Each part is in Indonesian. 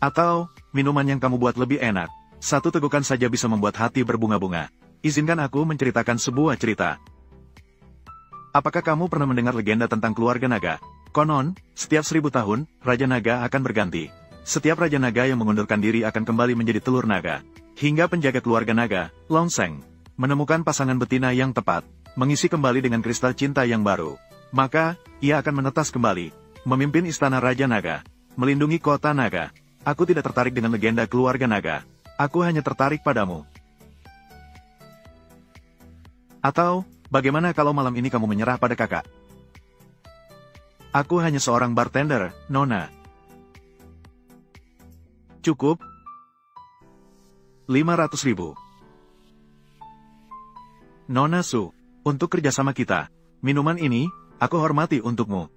Atau, minuman yang kamu buat lebih enak. Satu tegukan saja bisa membuat hati berbunga-bunga. Izinkan aku menceritakan sebuah cerita. Apakah kamu pernah mendengar legenda tentang keluarga naga? Konon, setiap 1000 tahun, Raja Naga akan berganti. Setiap Raja Naga yang mengundurkan diri akan kembali menjadi telur naga. Hingga penjaga keluarga naga, Longseng, menemukan pasangan betina yang tepat, mengisi kembali dengan kristal cinta yang baru. Maka, ia akan menetas kembali, memimpin istana Raja Naga, melindungi kota naga. Aku tidak tertarik dengan legenda keluarga naga. Aku hanya tertarik padamu. Atau, bagaimana kalau malam ini kamu menyerah pada kakak? Aku hanya seorang bartender, Nona. Cukup? 500.000. Nona Su, untuk kerjasama kita, minuman ini, aku hormati untukmu.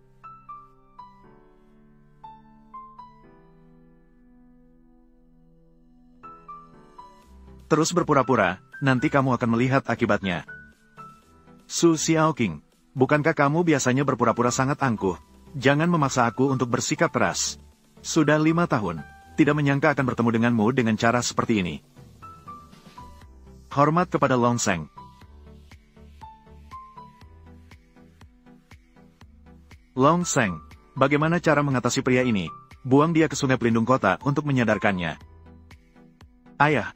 Terus berpura-pura, nanti kamu akan melihat akibatnya. Su Xiaoqing, bukankah kamu biasanya berpura-pura sangat angkuh? Jangan memaksa aku untuk bersikap keras. Sudah 5 tahun. Tidak menyangka akan bertemu denganmu dengan cara seperti ini. Hormat kepada Longseng. Longseng, bagaimana cara mengatasi pria ini? Buang dia ke sungai pelindung kota untuk menyadarkannya. Ayah.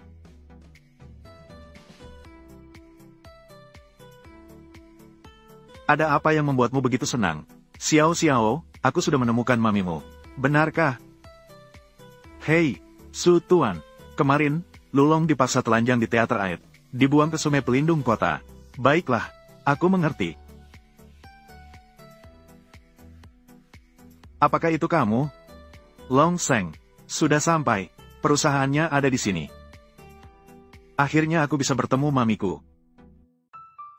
Ada apa yang membuatmu begitu senang? Xiao Xiao, aku sudah menemukan mamimu. Benarkah? Hei, Su Tuan. Kemarin, Lulong dipaksa telanjang di teater air. Dibuang ke sungai pelindung kota. Baiklah, aku mengerti. Apakah itu kamu? Longseng, sudah sampai. Perusahaannya ada di sini. Akhirnya aku bisa bertemu mamiku.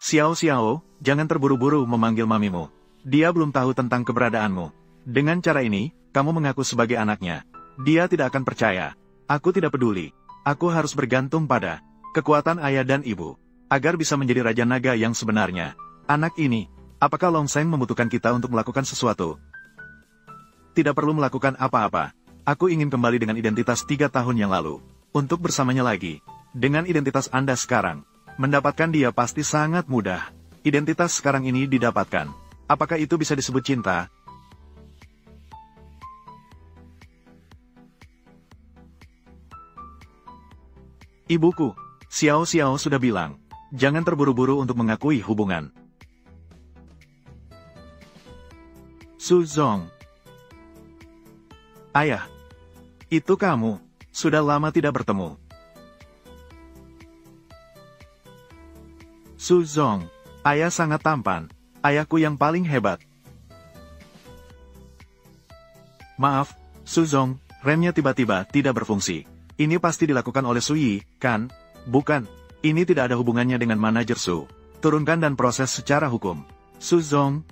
Xiao Xiao, jangan terburu-buru memanggil mamimu. Dia belum tahu tentang keberadaanmu. Dengan cara ini, kamu mengaku sebagai anaknya. Dia tidak akan percaya. Aku tidak peduli. Aku harus bergantung pada kekuatan ayah dan ibu, agar bisa menjadi Raja Naga yang sebenarnya. Anak ini, apakah Longseng membutuhkan kita untuk melakukan sesuatu? Tidak perlu melakukan apa-apa. Aku ingin kembali dengan identitas 3 tahun yang lalu. Untuk bersamanya lagi. Dengan identitas Anda sekarang, mendapatkan dia pasti sangat mudah. Identitas sekarang ini didapatkan. Apakah itu bisa disebut cinta? Ibuku, Xiao Xiao sudah bilang, jangan terburu-buru untuk mengakui hubungan. Su Zong. Ayah. Itu kamu. Sudah lama tidak bertemu. Su Zong. Ayah sangat tampan. Ayahku yang paling hebat. Maaf, Su Zong, remnya tiba-tiba tidak berfungsi. Ini pasti dilakukan oleh Su Yi, kan? Bukan. Ini tidak ada hubungannya dengan manajer Su. Turunkan dan proses secara hukum. Su Zong.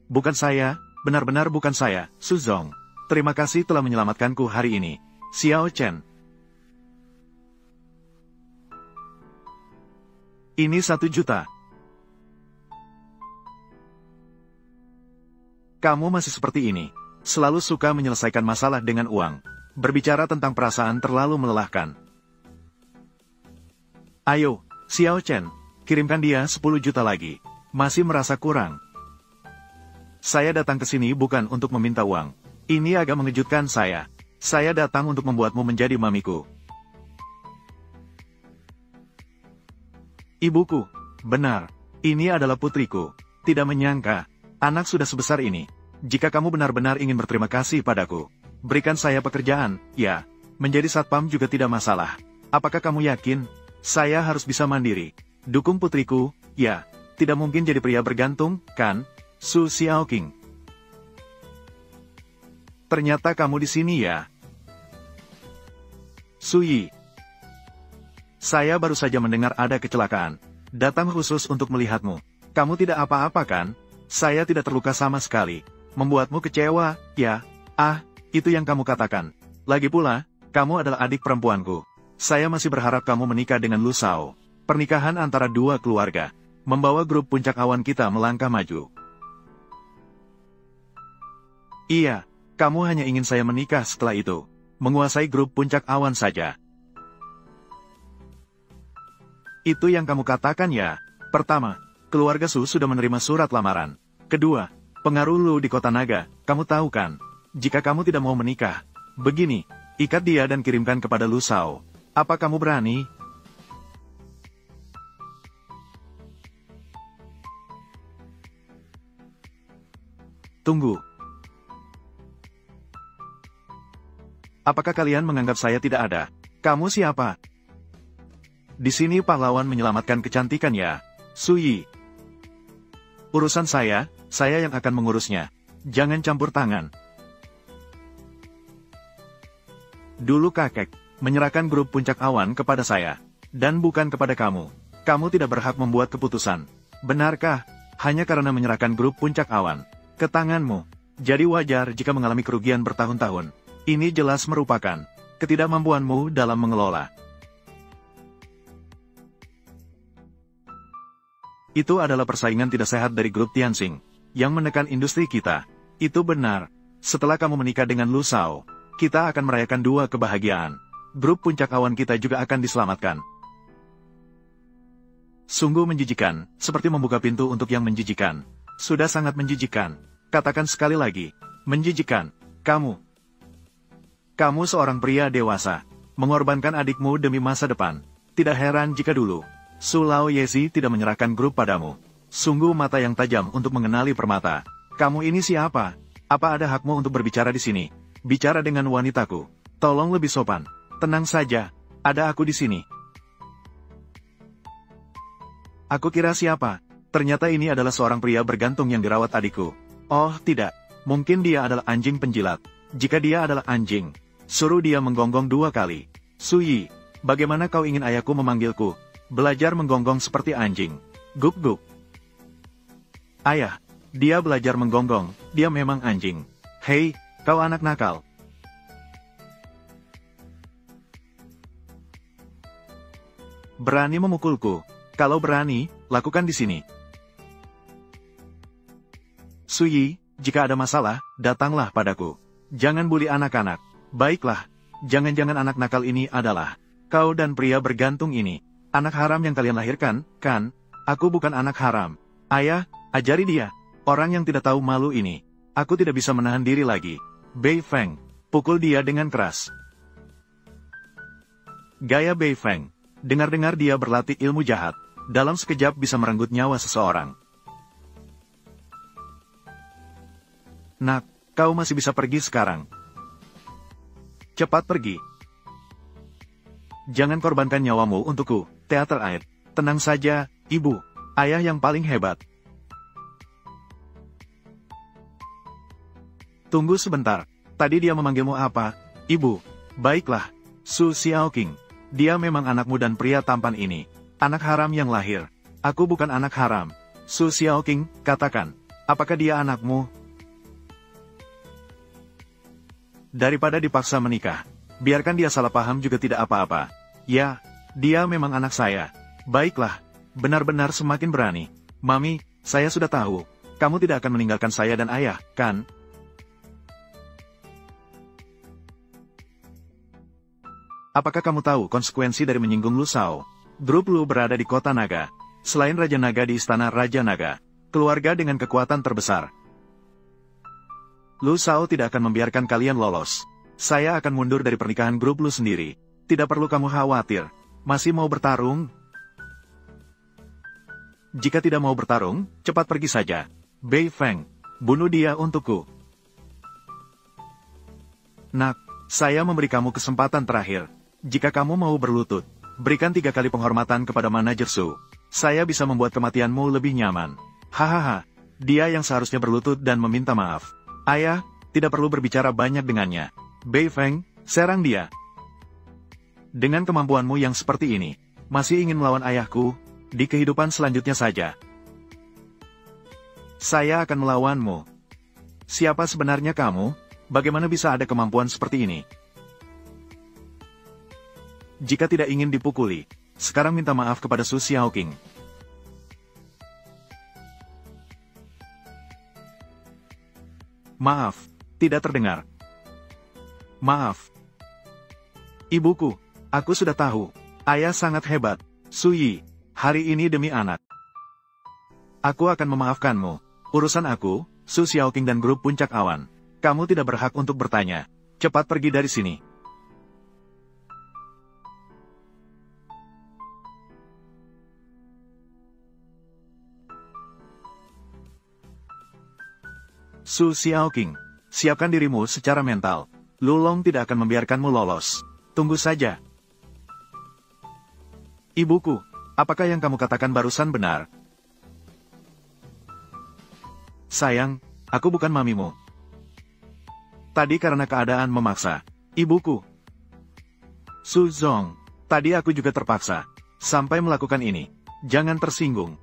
Bukan saya, benar-benar bukan saya, Su Zong. Terima kasih telah menyelamatkanku hari ini. Xiao Chen. Ini 1 juta. Kamu masih seperti ini. Selalu suka menyelesaikan masalah dengan uang. Berbicara tentang perasaan terlalu melelahkan. Ayo, Xiao Chen, kirimkan dia 10 juta lagi. Masih merasa kurang? Saya datang ke sini bukan untuk meminta uang. Ini agak mengejutkan saya. Saya datang untuk membuatmu menjadi mamiku. Ibuku, benar. Ini adalah putriku. Tidak menyangka, anak sudah sebesar ini. Jika kamu benar-benar ingin berterima kasih padaku, berikan saya pekerjaan, ya. Menjadi satpam juga tidak masalah. Apakah kamu yakin? Saya harus bisa mandiri. Dukung putriku, ya. Tidak mungkin jadi pria bergantung, kan? Su Xiaoqing. Ternyata kamu di sini ya. Su Yi. Saya baru saja mendengar ada kecelakaan. Datang khusus untuk melihatmu. Kamu tidak apa-apa kan? Saya tidak terluka sama sekali. Membuatmu kecewa, ya? Ah, itu yang kamu katakan. Lagi pula, kamu adalah adik perempuanku. Saya masih berharap kamu menikah dengan Lu Shao. Pernikahan antara 2 keluarga. Membawa grup puncak awan kita melangkah maju. Iya, kamu hanya ingin saya menikah setelah itu. menguasai grup puncak awan saja. Itu yang kamu katakan ya? Pertama, keluarga Su sudah menerima surat lamaran. Kedua, pengaruh Lu di kota naga, kamu tahu kan? Jika kamu tidak mau menikah, begini, ikat dia dan kirimkan kepada Lu Shao. Apa kamu berani? Tunggu. Apakah kalian menganggap saya tidak ada? Kamu siapa? Di sini pahlawan menyelamatkan kecantikan ya, Su Yi. Urusan saya yang akan mengurusnya. Jangan campur tangan. Dulu kakek menyerahkan grup puncak awan kepada saya, dan bukan kepada kamu. Kamu tidak berhak membuat keputusan. Benarkah? Hanya karena menyerahkan grup puncak awan ke tanganmu. Jadi wajar jika mengalami kerugian bertahun-tahun. Ini jelas merupakan ketidakmampuanmu dalam mengelola. Itu adalah persaingan tidak sehat dari grup Tianxing, yang menekan industri kita. Itu benar. Setelah kamu menikah dengan Lu Shao, kita akan merayakan dua kebahagiaan. Grup puncak awan kita juga akan diselamatkan. Sungguh menjijikan, seperti membuka pintu untuk yang menjijikan. Sudah sangat menjijikan. Katakan sekali lagi, menjijikan. Kamu seorang pria dewasa, mengorbankan adikmu demi masa depan. Tidak heran jika dulu, Su Lao Yesi tidak menyerahkan grup padamu. Sungguh mata yang tajam untuk mengenali permata. Kamu ini siapa? Apa ada hakmu untuk berbicara di sini? Bicara dengan wanitaku. Tolong lebih sopan. Tenang saja, ada aku di sini. Aku kira siapa? Ternyata ini adalah seorang pria bergantung yang dirawat adikku. Oh tidak, mungkin dia adalah anjing penjilat. Jika dia adalah anjing, suruh dia menggonggong 2 kali. Su Yi, bagaimana kau ingin ayahku memanggilku? Belajar menggonggong seperti anjing. Guk-guk. Ayah, dia belajar menggonggong, dia memang anjing. Hei, kau anak nakal. Berani memukulku? Kalau berani, lakukan di sini. Su Yi, jika ada masalah, datanglah padaku. Jangan bully anak-anak. Baiklah, jangan-jangan anak nakal ini adalah kau dan pria bergantung ini. Anak haram yang kalian lahirkan, kan? Aku bukan anak haram. Ayah, ajari dia. Orang yang tidak tahu malu ini. Aku tidak bisa menahan diri lagi. Bei Feng, pukul dia dengan keras. Gaya Bei Feng. Dengar-dengar dia berlatih ilmu jahat. Dalam sekejap bisa merenggut nyawa seseorang. Nak, kau masih bisa pergi sekarang. Cepat pergi. Jangan korbankan nyawamu untukku, teater air. Tenang saja, ibu. Ayah yang paling hebat. Tunggu sebentar. Tadi dia memanggilmu apa? Ibu. Baiklah. Su Xiaoqing. Dia memang anakmu dan pria tampan ini. Anak haram yang lahir. Aku bukan anak haram. Su Xiaoqing, katakan. Apakah dia anakmu? Daripada dipaksa menikah, biarkan dia salah paham juga tidak apa-apa. Ya, dia memang anak saya. Baiklah, benar-benar semakin berani. Mami, saya sudah tahu, kamu tidak akan meninggalkan saya dan ayah, kan? Apakah kamu tahu konsekuensi dari menyinggung Lu Shao? Grup Lu berada di kota naga. Selain Raja Naga di Istana Raja Naga, keluarga dengan kekuatan terbesar. Lu Shao tidak akan membiarkan kalian lolos. Saya akan mundur dari pernikahan grup Lu sendiri. Tidak perlu kamu khawatir. Masih mau bertarung? Jika tidak mau bertarung, cepat pergi saja. Bei Feng, bunuh dia untukku. Nak, saya memberi kamu kesempatan terakhir. Jika kamu mau berlutut, berikan 3 kali penghormatan kepada manajer Su. Saya bisa membuat kematianmu lebih nyaman. Hahaha, dia yang seharusnya berlutut dan meminta maaf. Ayah, tidak perlu berbicara banyak dengannya. Bei Feng, serang dia. Dengan kemampuanmu yang seperti ini, masih ingin melawan ayahku? Di kehidupan selanjutnya saja. Saya akan melawanmu. Siapa sebenarnya kamu? Bagaimana bisa ada kemampuan seperti ini? Jika tidak ingin dipukuli, sekarang minta maaf kepada Su Xiaoqing. Maaf, tidak terdengar. Maaf. Ibuku, aku sudah tahu. Ayah sangat hebat. Suyi, hari ini demi anak. Aku akan memaafkanmu. Urusan aku, Su Xiaoqing dan grup Puncak Awan. Kamu tidak berhak untuk bertanya. Cepat pergi dari sini. Su Xiaoqing, siapkan dirimu secara mental. Lulong tidak akan membiarkanmu lolos. Tunggu saja. Ibuku, apakah yang kamu katakan barusan benar? Sayang, aku bukan mamimu. Tadi karena keadaan memaksa. Ibuku. Su Zong, tadi aku juga terpaksa. Sampai melakukan ini. Jangan tersinggung.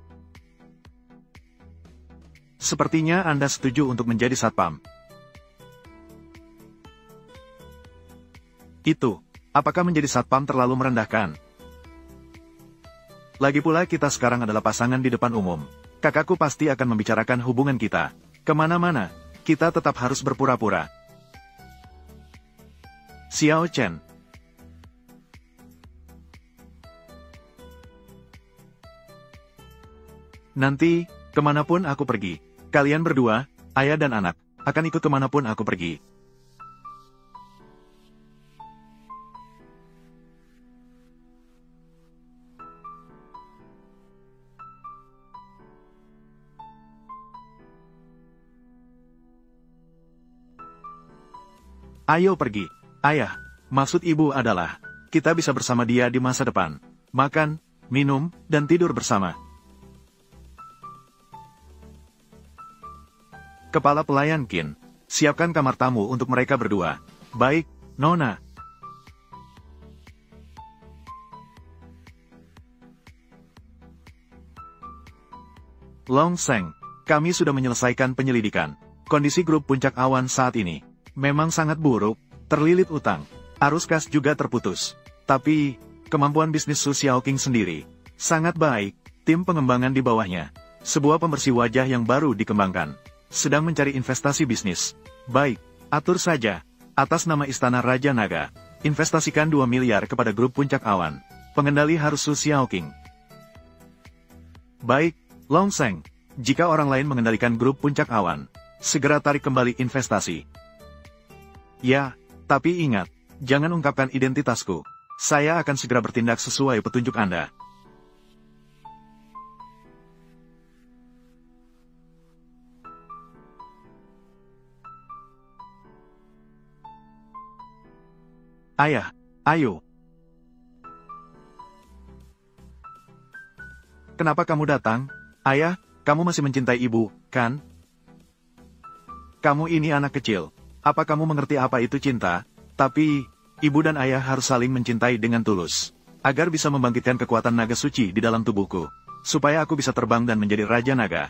Sepertinya Anda setuju untuk menjadi satpam. Itu, apakah menjadi satpam terlalu merendahkan? Lagi pula kita sekarang adalah pasangan di depan umum. Kakakku pasti akan membicarakan hubungan kita. Kemana-mana, kita tetap harus berpura-pura. Xiao Chen. Nanti, kemanapun aku pergi, kalian berdua, ayah dan anak, akan ikut kemanapun aku pergi. Ayo pergi. Ayah, maksud ibu adalah, kita bisa bersama dia di masa depan. Makan, minum, dan tidur bersama. Kepala pelayan Qin, siapkan kamar tamu untuk mereka berdua. Baik, Nona. Long Seng, kami sudah menyelesaikan penyelidikan. Kondisi grup Puncak Awan saat ini memang sangat buruk, terlilit utang, arus kas juga terputus. Tapi, kemampuan bisnis Su Xiaoqing sendiri sangat baik, tim pengembangan di bawahnya, sebuah pembersih wajah yang baru dikembangkan, sedang mencari investasi bisnis. Baik, atur saja, atas nama Istana Raja Naga, investasikan 2 miliar kepada grup Puncak Awan, pengendali harus Su Xiaoqing. Baik, Long Seng, jika orang lain mengendalikan grup Puncak Awan, segera tarik kembali investasi. Ya, tapi ingat, jangan ungkapkan identitasku. Saya akan segera bertindak sesuai petunjuk Anda. Ayah, ayo. Kenapa kamu datang? Ayah, kamu masih mencintai ibu, kan? Kamu ini anak kecil. Apa kamu mengerti apa itu cinta? Tapi, ibu dan ayah harus saling mencintai dengan tulus. Agar bisa membangkitkan kekuatan naga suci di dalam tubuhku. Supaya aku bisa terbang dan menjadi Raja Naga.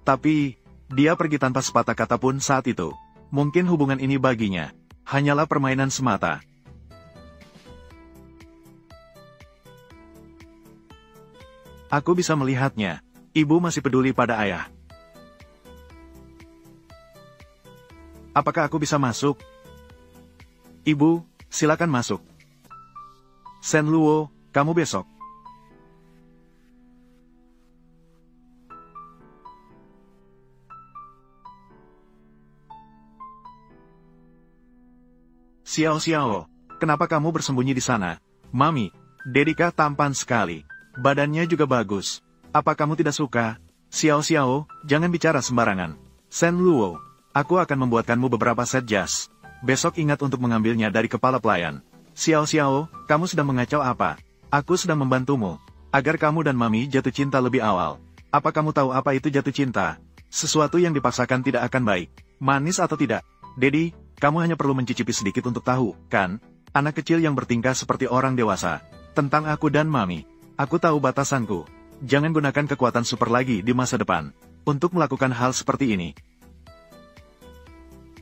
Tapi, dia pergi tanpa sepatah kata pun saat itu. Mungkin hubungan ini baginya hanyalah permainan semata. Aku bisa melihatnya. Ibu masih peduli pada ayah. Apakah aku bisa masuk? Ibu, silakan masuk. Shen Luo, kamu besok. Xiao Xiao, kenapa kamu bersembunyi di sana? Mami, Dedika tampan sekali. Badannya juga bagus. Apa kamu tidak suka? Xiao Xiao, jangan bicara sembarangan. Shen Luo, aku akan membuatkanmu beberapa set jas. Besok ingat untuk mengambilnya dari kepala pelayan. Xiao Xiao, kamu sedang mengacau apa? Aku sedang membantumu, agar kamu dan Mami jatuh cinta lebih awal. Apa kamu tahu apa itu jatuh cinta? Sesuatu yang dipaksakan tidak akan baik. Manis atau tidak? Dedi, kamu hanya perlu mencicipi sedikit untuk tahu, kan? Anak kecil yang bertingkah seperti orang dewasa. Tentang aku dan Mami, aku tahu batasanku. Jangan gunakan kekuatan super lagi di masa depan untuk melakukan hal seperti ini.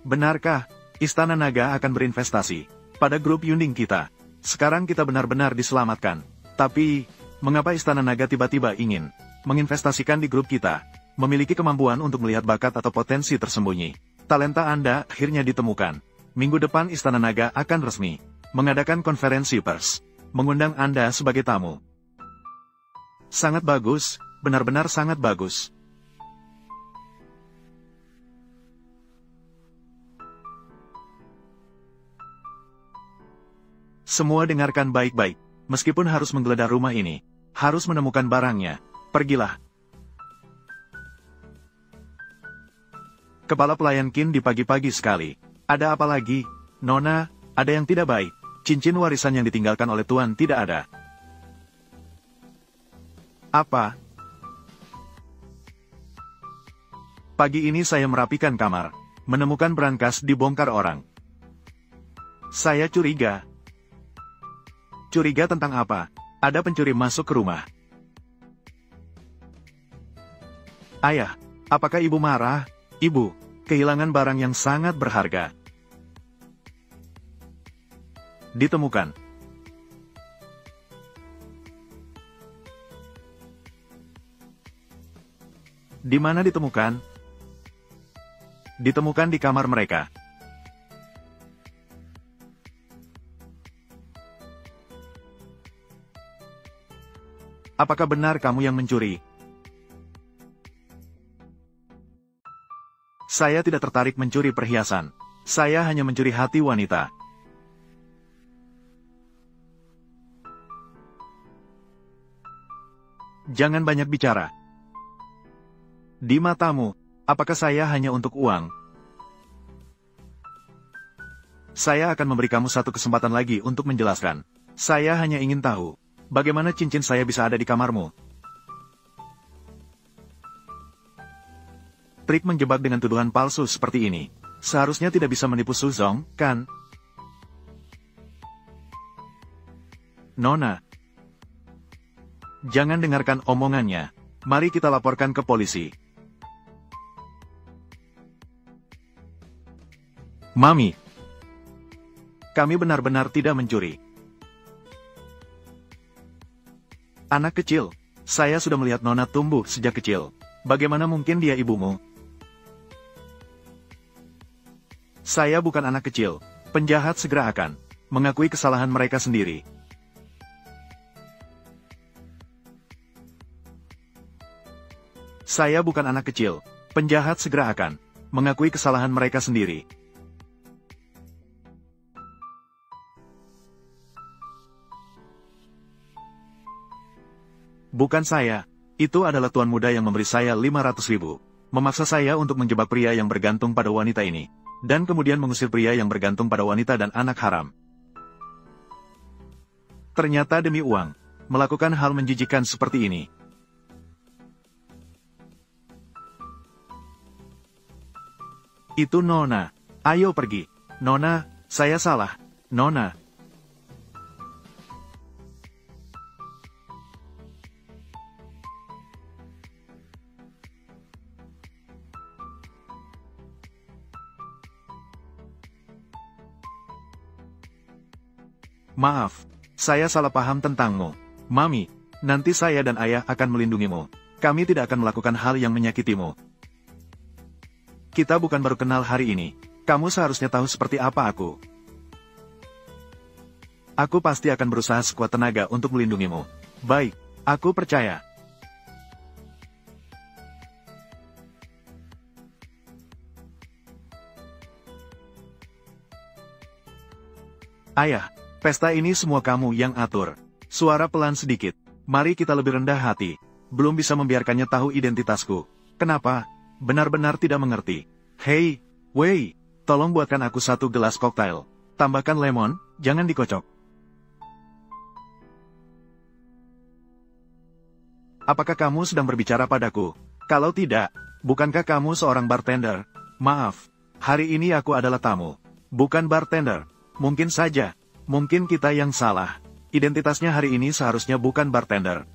Benarkah, Istana Naga akan berinvestasi pada grup Yunding kita? Sekarang kita benar-benar diselamatkan. Tapi, mengapa Istana Naga tiba-tiba ingin menginvestasikan di grup kita? Memiliki kemampuan untuk melihat bakat atau potensi tersembunyi. talenta Anda akhirnya ditemukan. Minggu depan Istana Naga akan resmi mengadakan konferensi pers, mengundang Anda sebagai tamu. Sangat bagus, benar-benar sangat bagus. Semua dengarkan baik-baik, meskipun harus menggeledah rumah ini, harus menemukan barangnya, pergilah. Kepala pelayan Qin di pagi-pagi sekali. Ada apa lagi, Nona? Ada yang tidak baik. Cincin warisan yang ditinggalkan oleh Tuan tidak ada. Apa? Pagi ini saya merapikan kamar, menemukan brankas dibongkar orang. Saya curiga. Curiga tentang apa? Ada pencuri masuk ke rumah. Ayah, apakah ibu marah? Ibu, kehilangan barang yang sangat berharga. Ditemukan. Di mana ditemukan? Ditemukan di kamar mereka. Apakah benar kamu yang mencuri? Saya tidak tertarik mencuri perhiasan. Saya hanya mencuri hati wanita. Jangan banyak bicara. Di matamu, apakah saya hanya untuk uang? Saya akan memberi kamu satu kesempatan lagi untuk menjelaskan. Saya hanya ingin tahu, bagaimana cincin saya bisa ada di kamarmu? Trik menjebak dengan tuduhan palsu seperti ini, seharusnya tidak bisa menipu Suzong, kan? Nona, jangan dengarkan omongannya. Mari kita laporkan ke polisi. Mami, kami benar-benar tidak mencuri. Anak kecil, saya sudah melihat Nona tumbuh sejak kecil. Bagaimana mungkin dia ibumu? Saya bukan anak kecil. Penjahat segera akan mengakui kesalahan mereka sendiri. Saya bukan anak kecil. Penjahat segera akan mengakui kesalahan mereka sendiri. Bukan saya. Itu adalah tuan muda yang memberi saya 500.000. Memaksa saya untuk menjebak pria yang bergantung pada wanita ini. Dan kemudian mengusir pria yang bergantung pada wanita dan anak haram. Ternyata demi uang, melakukan hal menjijikan seperti ini. Itu Nona. Ayo pergi. Nona, saya salah. Nona. Maaf, saya salah paham tentangmu. Mami, nanti saya dan ayah akan melindungimu. Kami tidak akan melakukan hal yang menyakitimu. Kita bukan baru kenal hari ini. Kamu seharusnya tahu seperti apa aku. Aku pasti akan berusaha sekuat tenaga untuk melindungimu. Baik, aku percaya. Ayah, pesta ini semua kamu yang atur. Suara pelan sedikit. Mari kita lebih rendah hati. Belum bisa membiarkannya tahu identitasku. Kenapa? Benar-benar tidak mengerti. Hei, Wei, tolong buatkan aku satu gelas koktail. Tambahkan lemon, jangan dikocok. Apakah kamu sedang berbicara padaku? Kalau tidak, bukankah kamu seorang bartender? Maaf, hari ini aku adalah tamu, bukan bartender. Mungkin saja, mungkin kita yang salah. Identitasnya hari ini seharusnya bukan bartender.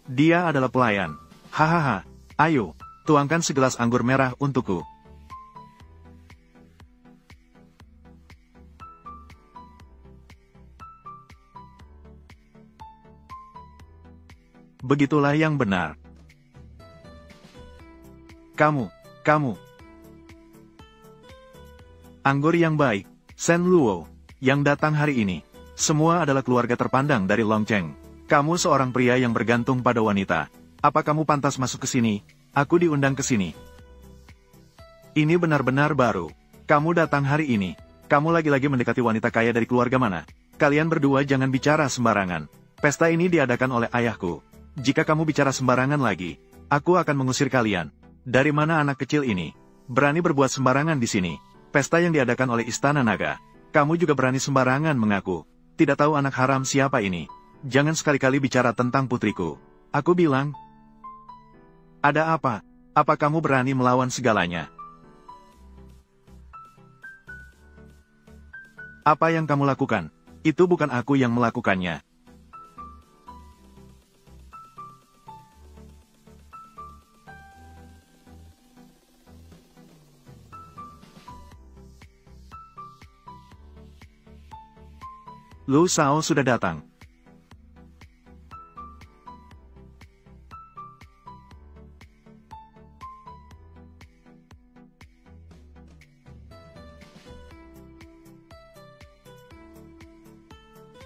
Dia adalah pelayan. Hahaha, ayo, tuangkan segelas anggur merah untukku. Begitulah yang benar. Kamu. Anggur yang baik, Shen Luo, yang datang hari ini. Semua adalah keluarga terpandang dari Longcheng. Kamu seorang pria yang bergantung pada wanita. Apa kamu pantas masuk ke sini? Aku diundang ke sini. Ini benar-benar baru. Kamu datang hari ini. Kamu lagi-lagi mendekati wanita kaya dari keluarga mana? Kalian berdua jangan bicara sembarangan. Pesta ini diadakan oleh ayahku. Jika kamu bicara sembarangan lagi, aku akan mengusir kalian. Dari mana anak kecil ini? Berani berbuat sembarangan di sini. Pesta yang diadakan oleh Istana Naga. Kamu juga berani sembarangan mengaku. Tidak tahu anak haram siapa ini. Jangan sekali-kali bicara tentang putriku. Aku bilang. Ada apa? Apa kamu berani melawan segalanya? Apa yang kamu lakukan? Itu bukan aku yang melakukannya. Lu Shao sudah datang.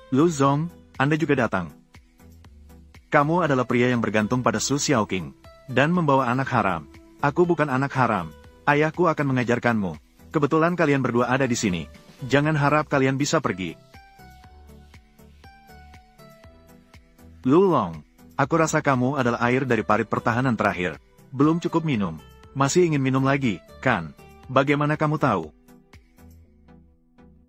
Lu Zong, Anda juga datang. Kamu adalah pria yang bergantung pada Su Xiaoqing, dan membawa anak haram. Aku bukan anak haram. Ayahku akan mengajarkanmu. Kebetulan kalian berdua ada di sini. Jangan harap kalian bisa pergi. Lu Long, aku rasa kamu adalah air dari parit pertahanan terakhir. Belum cukup minum. Masih ingin minum lagi, kan? Bagaimana kamu tahu?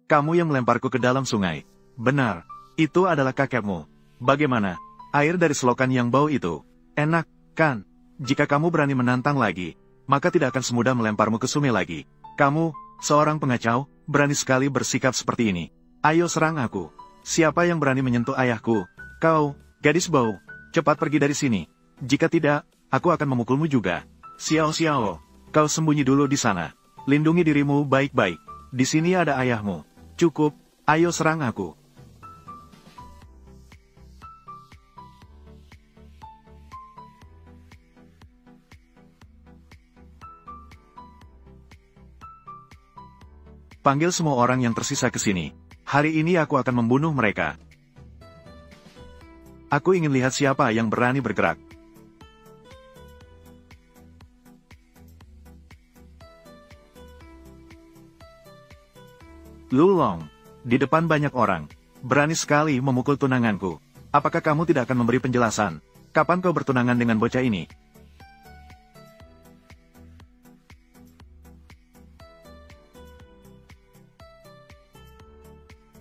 Kamu yang melemparku ke dalam sungai. Benar, itu adalah kakekmu. Bagaimana? Air dari selokan yang bau itu. Enak, kan? Jika kamu berani menantang lagi, maka tidak akan semudah melemparmu ke sungai lagi. Kamu, seorang pengacau, berani sekali bersikap seperti ini. Ayo serang aku. Siapa yang berani menyentuh ayahku? Kau, gadis bau, cepat pergi dari sini. Jika tidak, aku akan memukulmu juga. Xiao Xiao, kau sembunyi dulu di sana. Lindungi dirimu baik-baik. Di sini ada ayahmu. Cukup, ayo serang aku. Panggil semua orang yang tersisa ke sini. Hari ini aku akan membunuh mereka. Aku ingin lihat siapa yang berani bergerak. Lu Long, di depan banyak orang, berani sekali memukul tunanganku. Apakah kamu tidak akan memberi penjelasan? Kapan kau bertunangan dengan bocah ini?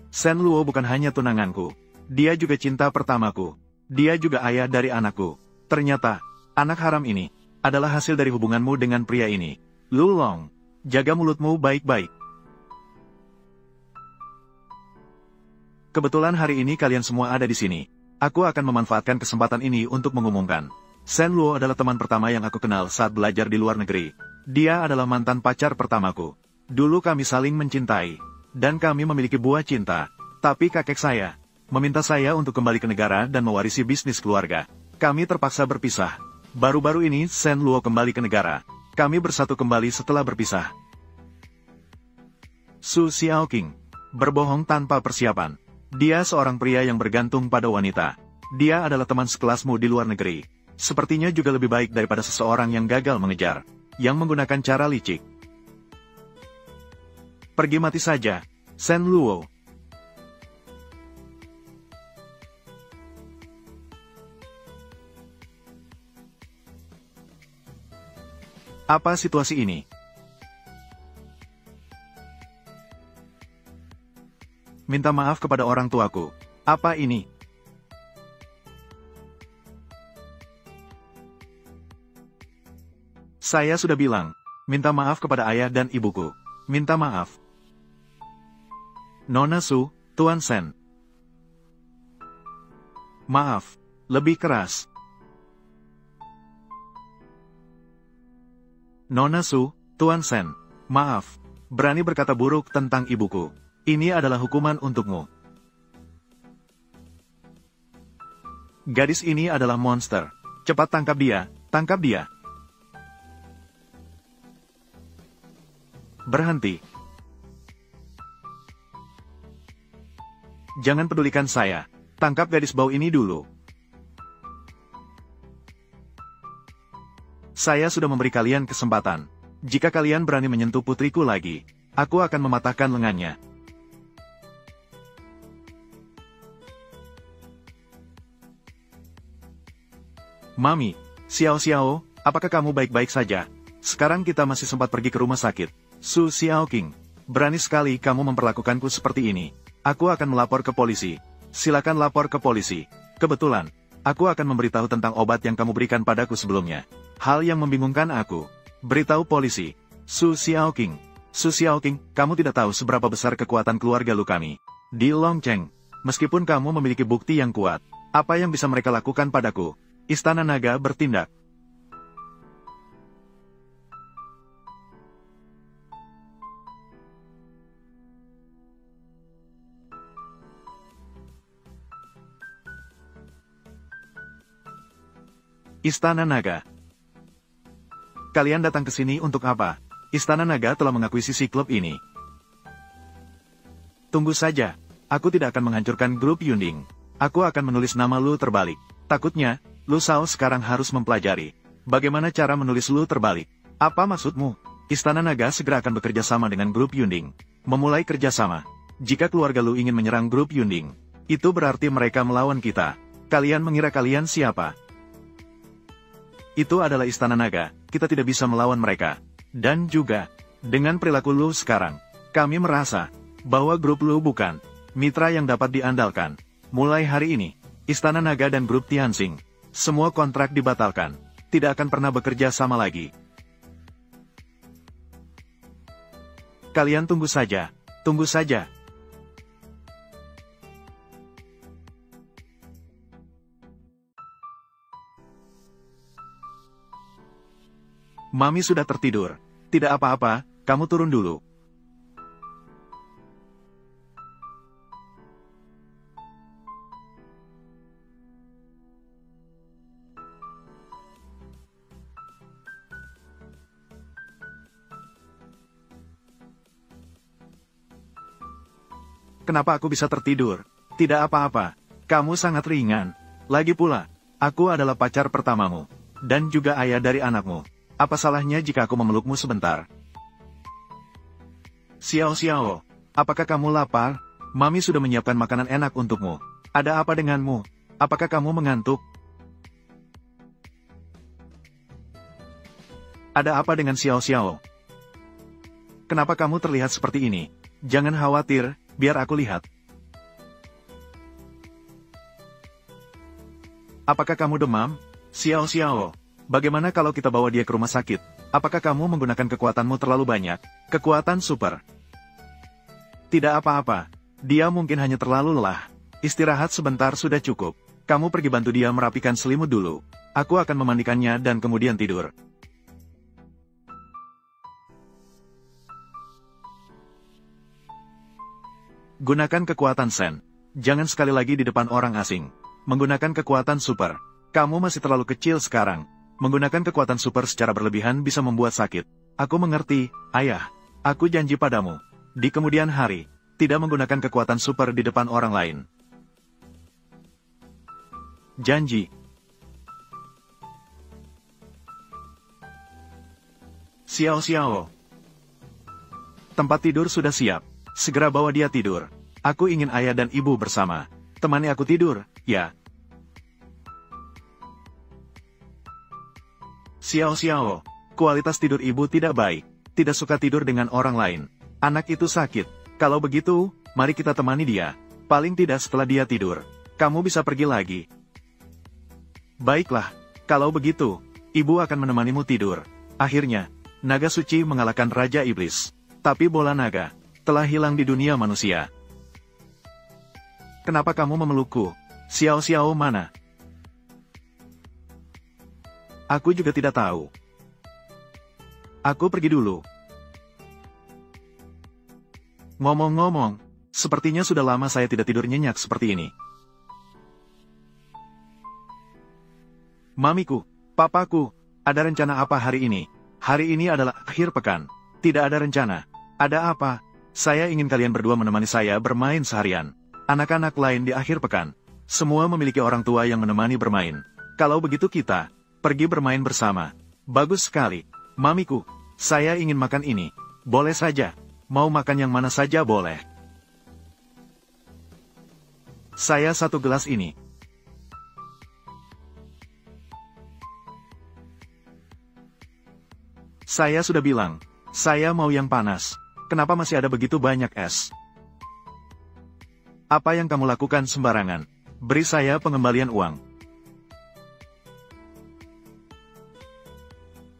Shen Luo bukan hanya tunanganku. Dia juga cinta pertamaku. Dia juga ayah dari anakku. Ternyata, anak haram ini adalah hasil dari hubunganmu dengan pria ini. Lu Long, jaga mulutmu baik-baik. Kebetulan hari ini kalian semua ada di sini. Aku akan memanfaatkan kesempatan ini untuk mengumumkan. Shen Luo adalah teman pertama yang aku kenal saat belajar di luar negeri. Dia adalah mantan pacar pertamaku. Dulu kami saling mencintai. Dan kami memiliki buah cinta. Tapi kakek saya meminta saya untuk kembali ke negara dan mewarisi bisnis keluarga. Kami terpaksa berpisah. Baru-baru ini Shen Luo kembali ke negara. Kami bersatu kembali setelah berpisah. Su Xiaoqing berbohong tanpa persiapan. Dia seorang pria yang bergantung pada wanita. Dia adalah teman sekelasmu di luar negeri. Sepertinya juga lebih baik daripada seseorang yang gagal mengejar, yang menggunakan cara licik. Pergi mati saja, Shen Luo. Apa situasi ini? Minta maaf kepada orang tuaku. Apa ini? Saya sudah bilang, minta maaf kepada ayah dan ibuku. Minta maaf. Nona Su, Tuan Shen. Maaf, lebih keras. Nona Su, Tuan Shen. Maaf, berani berkata buruk tentang ibuku. Ini adalah hukuman untukmu. Gadis ini adalah monster. Cepat tangkap dia, tangkap dia. Berhenti. Jangan pedulikan saya. Tangkap gadis bau ini dulu. Saya sudah memberi kalian kesempatan. Jika kalian berani menyentuh putriku lagi, aku akan mematahkan lengannya. Mami, Xiao, apakah kamu baik-baik saja? Sekarang kita masih sempat pergi ke rumah sakit. Su Xiaoqing, berani sekali kamu memperlakukanku seperti ini. Aku akan melapor ke polisi. Silakan lapor ke polisi. Kebetulan, aku akan memberitahu tentang obat yang kamu berikan padaku sebelumnya. Hal yang membingungkan aku. Beritahu polisi. Su Xiaoqing, kamu tidak tahu seberapa besar kekuatan keluarga lu kami. Di Longcheng, meskipun kamu memiliki bukti yang kuat, apa yang bisa mereka lakukan padaku? Istana Naga bertindak. Istana Naga. Kalian datang ke sini untuk apa? Istana Naga telah mengakuisisi klub ini. Tunggu saja, aku tidak akan menghancurkan grup Yunding. Aku akan menulis nama lu terbalik. Takutnya, Lu Shao sekarang harus mempelajari bagaimana cara menulis lu terbalik. Apa maksudmu? Istana Naga segera akan bekerja sama dengan grup Yunding. Memulai kerjasama. Jika keluarga lu ingin menyerang grup Yunding, itu berarti mereka melawan kita. Kalian mengira kalian siapa? Itu adalah Istana Naga, kita tidak bisa melawan mereka. Dan juga, dengan perilaku lu sekarang, kami merasa bahwa grup lu bukan mitra yang dapat diandalkan. Mulai hari ini, Istana Naga dan grup Tianxing, semua kontrak dibatalkan, tidak akan pernah bekerja sama lagi. Kalian tunggu saja, tunggu saja. Mami sudah tertidur. Tidak apa-apa, kamu turun dulu. Kenapa aku bisa tertidur? Tidak apa-apa, kamu sangat ringan. Lagi pula, aku adalah pacar pertamamu, dan juga ayah dari anakmu. Apa salahnya jika aku memelukmu sebentar? Xiao, apakah kamu lapar? Mami sudah menyiapkan makanan enak untukmu. Ada apa denganmu? Apakah kamu mengantuk? Ada apa dengan Xiao? Kenapa kamu terlihat seperti ini? Jangan khawatir, biar aku lihat. Apakah kamu demam? Xiao, bagaimana kalau kita bawa dia ke rumah sakit? Apakah kamu menggunakan kekuatanmu terlalu banyak? Kekuatan super. Tidak apa-apa. Dia mungkin hanya terlalu lelah. Istirahat sebentar sudah cukup. Kamu pergi bantu dia merapikan selimut dulu. Aku akan memandikannya dan kemudian tidur. Gunakan kekuatan Sen. Jangan sekali lagi di depan orang asing. Menggunakan kekuatan super. Kamu masih terlalu kecil sekarang. Menggunakan kekuatan super secara berlebihan bisa membuat sakit. Aku mengerti, ayah. Aku janji padamu. Di kemudian hari, tidak menggunakan kekuatan super di depan orang lain. Janji. Xiao. Tempat tidur sudah siap. Segera bawa dia tidur. Aku ingin ayah dan ibu bersama. Temani aku tidur, ya. Xiao, kualitas tidur ibu tidak baik. Tidak suka tidur dengan orang lain. Anak itu sakit. Kalau begitu, mari kita temani dia. Paling tidak setelah dia tidur. Kamu bisa pergi lagi. Baiklah, kalau begitu, ibu akan menemanimu tidur. Akhirnya, naga suci mengalahkan Raja Iblis. Tapi bola naga telah hilang di dunia manusia. Kenapa kamu memelukku? Xiao mana? Aku juga tidak tahu. Aku pergi dulu. Ngomong-ngomong, sepertinya sudah lama saya tidak tidur nyenyak seperti ini. Mamiku, papaku, ada rencana apa hari ini? Hari ini adalah akhir pekan. Tidak ada rencana. Ada apa? Saya ingin kalian berdua menemani saya bermain seharian. Anak-anak lain di akhir pekan. Semua memiliki orang tua yang menemani bermain. Kalau begitu kita pergi bermain bersama. Bagus sekali. Mamiku, saya ingin makan ini. Boleh saja. Mau makan yang mana saja boleh. Saya 1 gelas ini. Saya sudah bilang, saya mau yang panas. Kenapa masih ada begitu banyak es? Apa yang kamu lakukan sembarangan? Beri saya pengembalian uang.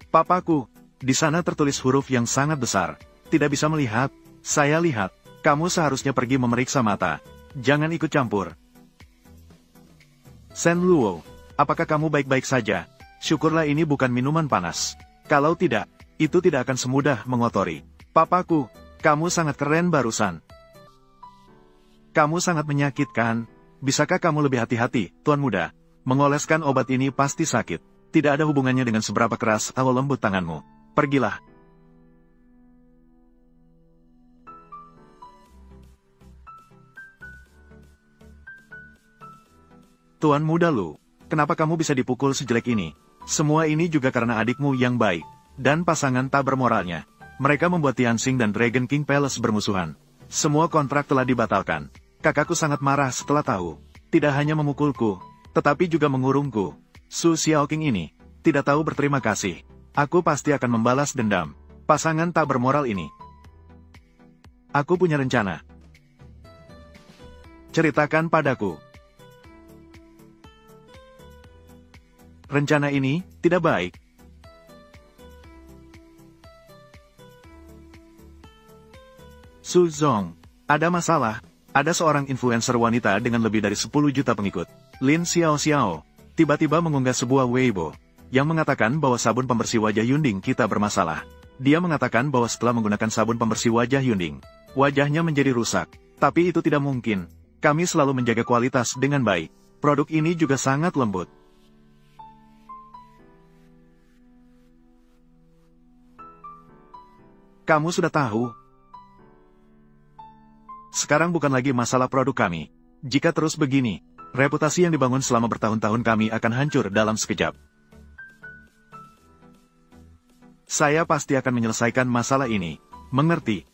Papaku, di sana tertulis huruf yang sangat besar. Tidak bisa melihat. Saya lihat. Kamu seharusnya pergi memeriksa mata. Jangan ikut campur. Shen Luo, apakah kamu baik-baik saja? Syukurlah ini bukan minuman panas. Kalau tidak, itu tidak akan semudah mengotori. Papaku, kamu sangat keren barusan. Kamu sangat menyakitkan. Bisakah kamu lebih hati-hati, Tuan Muda? Mengoleskan obat ini pasti sakit. Tidak ada hubungannya dengan seberapa keras atau lembut tanganmu. Pergilah. Tuan Muda Lu, kenapa kamu bisa dipukul sejelek ini? Semua ini juga karena adikmu yang baik, dan pasangan tak bermoralnya. Mereka membuat Tianxing dan Dragon King Palace bermusuhan. Semua kontrak telah dibatalkan. Kakakku sangat marah setelah tahu. Tidak hanya memukulku, tetapi juga mengurungku. Su Xiaoqing ini tidak tahu berterima kasih. Aku pasti akan membalas dendam. Pasangan tak bermoral ini. Aku punya rencana. Ceritakan padaku. Rencana ini tidak baik. Su Zong, ada masalah. Ada seorang influencer wanita dengan lebih dari 10 juta pengikut, Lin Xiao, tiba-tiba mengunggah sebuah Weibo yang mengatakan bahwa sabun pembersih wajah Yunding kita bermasalah. Dia mengatakan bahwa setelah menggunakan sabun pembersih wajah Yunding, wajahnya menjadi rusak. Tapi itu tidak mungkin. Kami selalu menjaga kualitas dengan baik. Produk ini juga sangat lembut. Kamu sudah tahu. Sekarang bukan lagi masalah produk kami. Jika terus begini, reputasi yang dibangun selama bertahun-tahun kami akan hancur dalam sekejap. Saya pasti akan menyelesaikan masalah ini. Mengerti?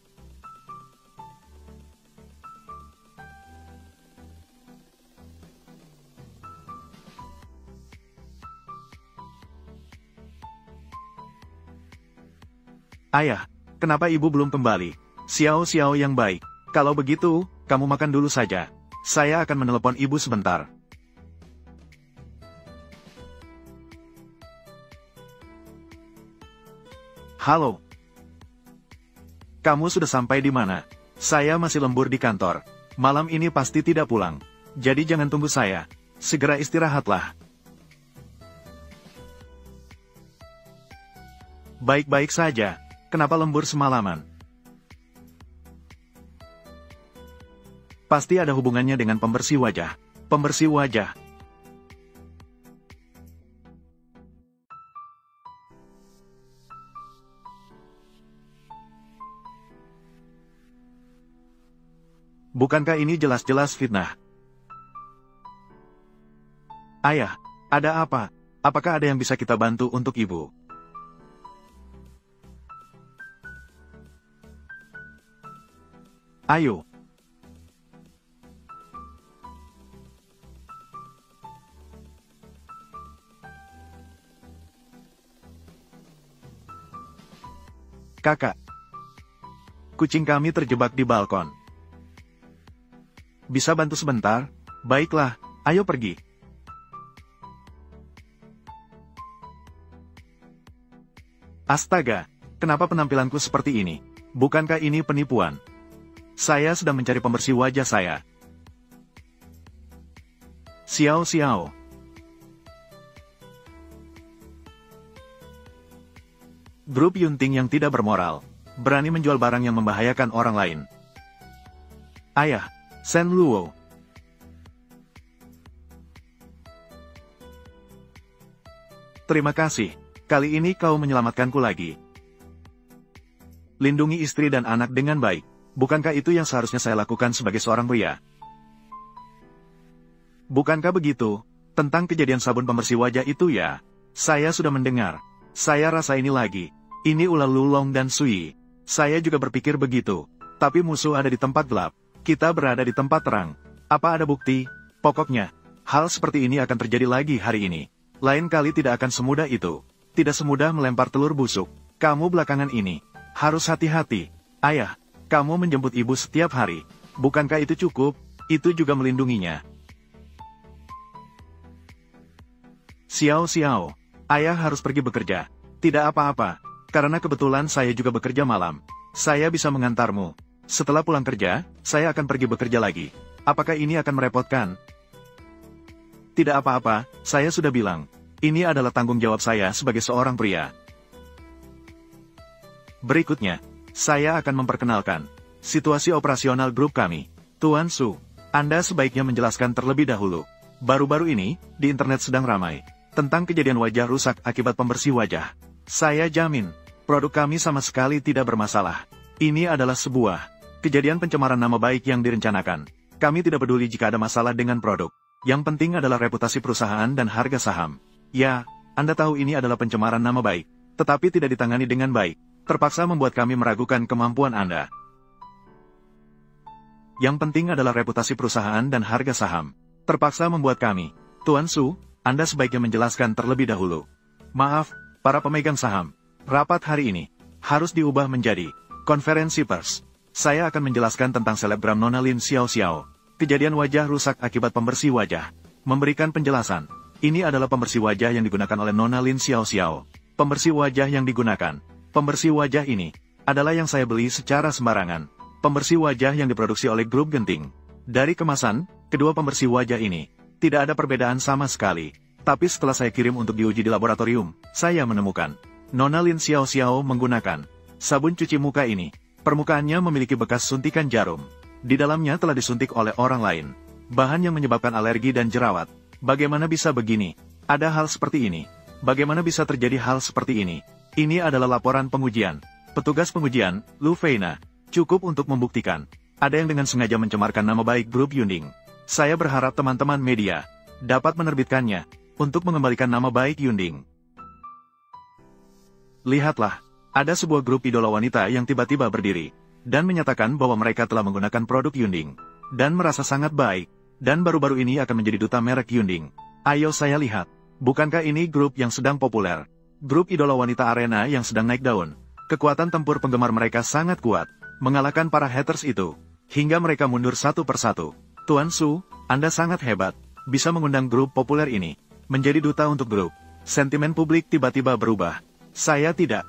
Ayah, kenapa ibu belum kembali? Xiao yang baik. Kalau begitu, kamu makan dulu saja. Saya akan menelepon ibu sebentar. Halo. Kamu sudah sampai di mana? Saya masih lembur di kantor. Malam ini pasti tidak pulang. Jadi jangan tunggu saya. Segera istirahatlah. Baik-baik saja. Kenapa lembur semalaman? Pasti ada hubungannya dengan pembersih wajah. Pembersih wajah. Bukankah ini jelas-jelas fitnah? Ayah, ada apa? Apakah ada yang bisa kita bantu untuk ibu? Ayo. Kakak. Kucing kami terjebak di balkon. Bisa bantu sebentar? Baiklah, ayo pergi. Astaga, kenapa penampilanku seperti ini? Bukankah ini penipuan? Saya sedang mencari pembersih wajah saya. Xiao. Grup Yunting yang tidak bermoral, berani menjual barang yang membahayakan orang lain. Ayah, Shen Luo. Terima kasih, kali ini kau menyelamatkanku lagi. Lindungi istri dan anak dengan baik, bukankah itu yang seharusnya saya lakukan sebagai seorang pria? Bukankah begitu? Tentang kejadian sabun pembersih wajah itu ya? Saya sudah mendengar. Saya rasa ini lagi. Ini ulah Lulong dan Sui. Saya juga berpikir begitu. Tapi musuh ada di tempat gelap. Kita berada di tempat terang. Apa ada bukti? Pokoknya, hal seperti ini akan terjadi lagi hari ini. Lain kali tidak akan semudah itu. Tidak semudah melempar telur busuk. Kamu belakangan ini harus hati-hati. Ayah, kamu menjemput ibu setiap hari. Bukankah itu cukup? Itu juga melindunginya. Xiao, ayah harus pergi bekerja. Tidak apa-apa, karena kebetulan saya juga bekerja malam. Saya bisa mengantarmu. Setelah pulang kerja, saya akan pergi bekerja lagi. Apakah ini akan merepotkan? Tidak apa-apa, saya sudah bilang. Ini adalah tanggung jawab saya sebagai seorang pria. Berikutnya, saya akan memperkenalkan situasi operasional grup kami. Tuan Su, Anda sebaiknya menjelaskan terlebih dahulu. Baru-baru ini, di internet sedang ramai tentang kejadian wajah rusak akibat pembersih wajah. Saya jamin, produk kami sama sekali tidak bermasalah. Ini adalah sebuah kejadian pencemaran nama baik yang direncanakan. Kami tidak peduli jika ada masalah dengan produk. Yang penting adalah reputasi perusahaan dan harga saham. Ya, Anda tahu ini adalah pencemaran nama baik, tetapi tidak ditangani dengan baik. Terpaksa membuat kami meragukan kemampuan Anda. Yang penting adalah reputasi perusahaan dan harga saham. Terpaksa membuat kami. Tuan Su, Anda sebaiknya menjelaskan terlebih dahulu. Maaf, para pemegang saham. Rapat hari ini harus diubah menjadi konferensi pers. Saya akan menjelaskan tentang selebgram Nona Lin Xiao. Kejadian wajah rusak akibat pembersih wajah. Memberikan penjelasan. Ini adalah pembersih wajah yang digunakan oleh Nona Lin Xiao. Pembersih wajah yang digunakan. Pembersih wajah ini adalah yang saya beli secara sembarangan. Pembersih wajah yang diproduksi oleh grup Genting. Dari kemasan, kedua pembersih wajah ini tidak ada perbedaan sama sekali. Tapi setelah saya kirim untuk diuji di laboratorium, saya menemukan Nona Lin Xiao menggunakan sabun cuci muka ini. Permukaannya memiliki bekas suntikan jarum. Di dalamnya telah disuntik oleh orang lain. Bahan yang menyebabkan alergi dan jerawat. Bagaimana bisa begini? Ada hal seperti ini. Bagaimana bisa terjadi hal seperti ini? Ini adalah laporan pengujian. Petugas pengujian, Lu Feina, cukup untuk membuktikan. Ada yang dengan sengaja mencemarkan nama baik grup Yunding. Saya berharap teman-teman media dapat menerbitkannya untuk mengembalikan nama baik Yunding. Lihatlah, ada sebuah grup idola wanita yang tiba-tiba berdiri dan menyatakan bahwa mereka telah menggunakan produk Yunding dan merasa sangat baik, dan baru-baru ini akan menjadi duta merek Yunding. Ayo saya lihat, bukankah ini grup yang sedang populer? Grup idola wanita arena yang sedang naik daun. Kekuatan tempur penggemar mereka sangat kuat, mengalahkan para haters itu, hingga mereka mundur satu persatu. Tuan Su, Anda sangat hebat, bisa mengundang grup populer ini menjadi duta untuk grup. Sentimen publik tiba-tiba berubah. Saya tidak.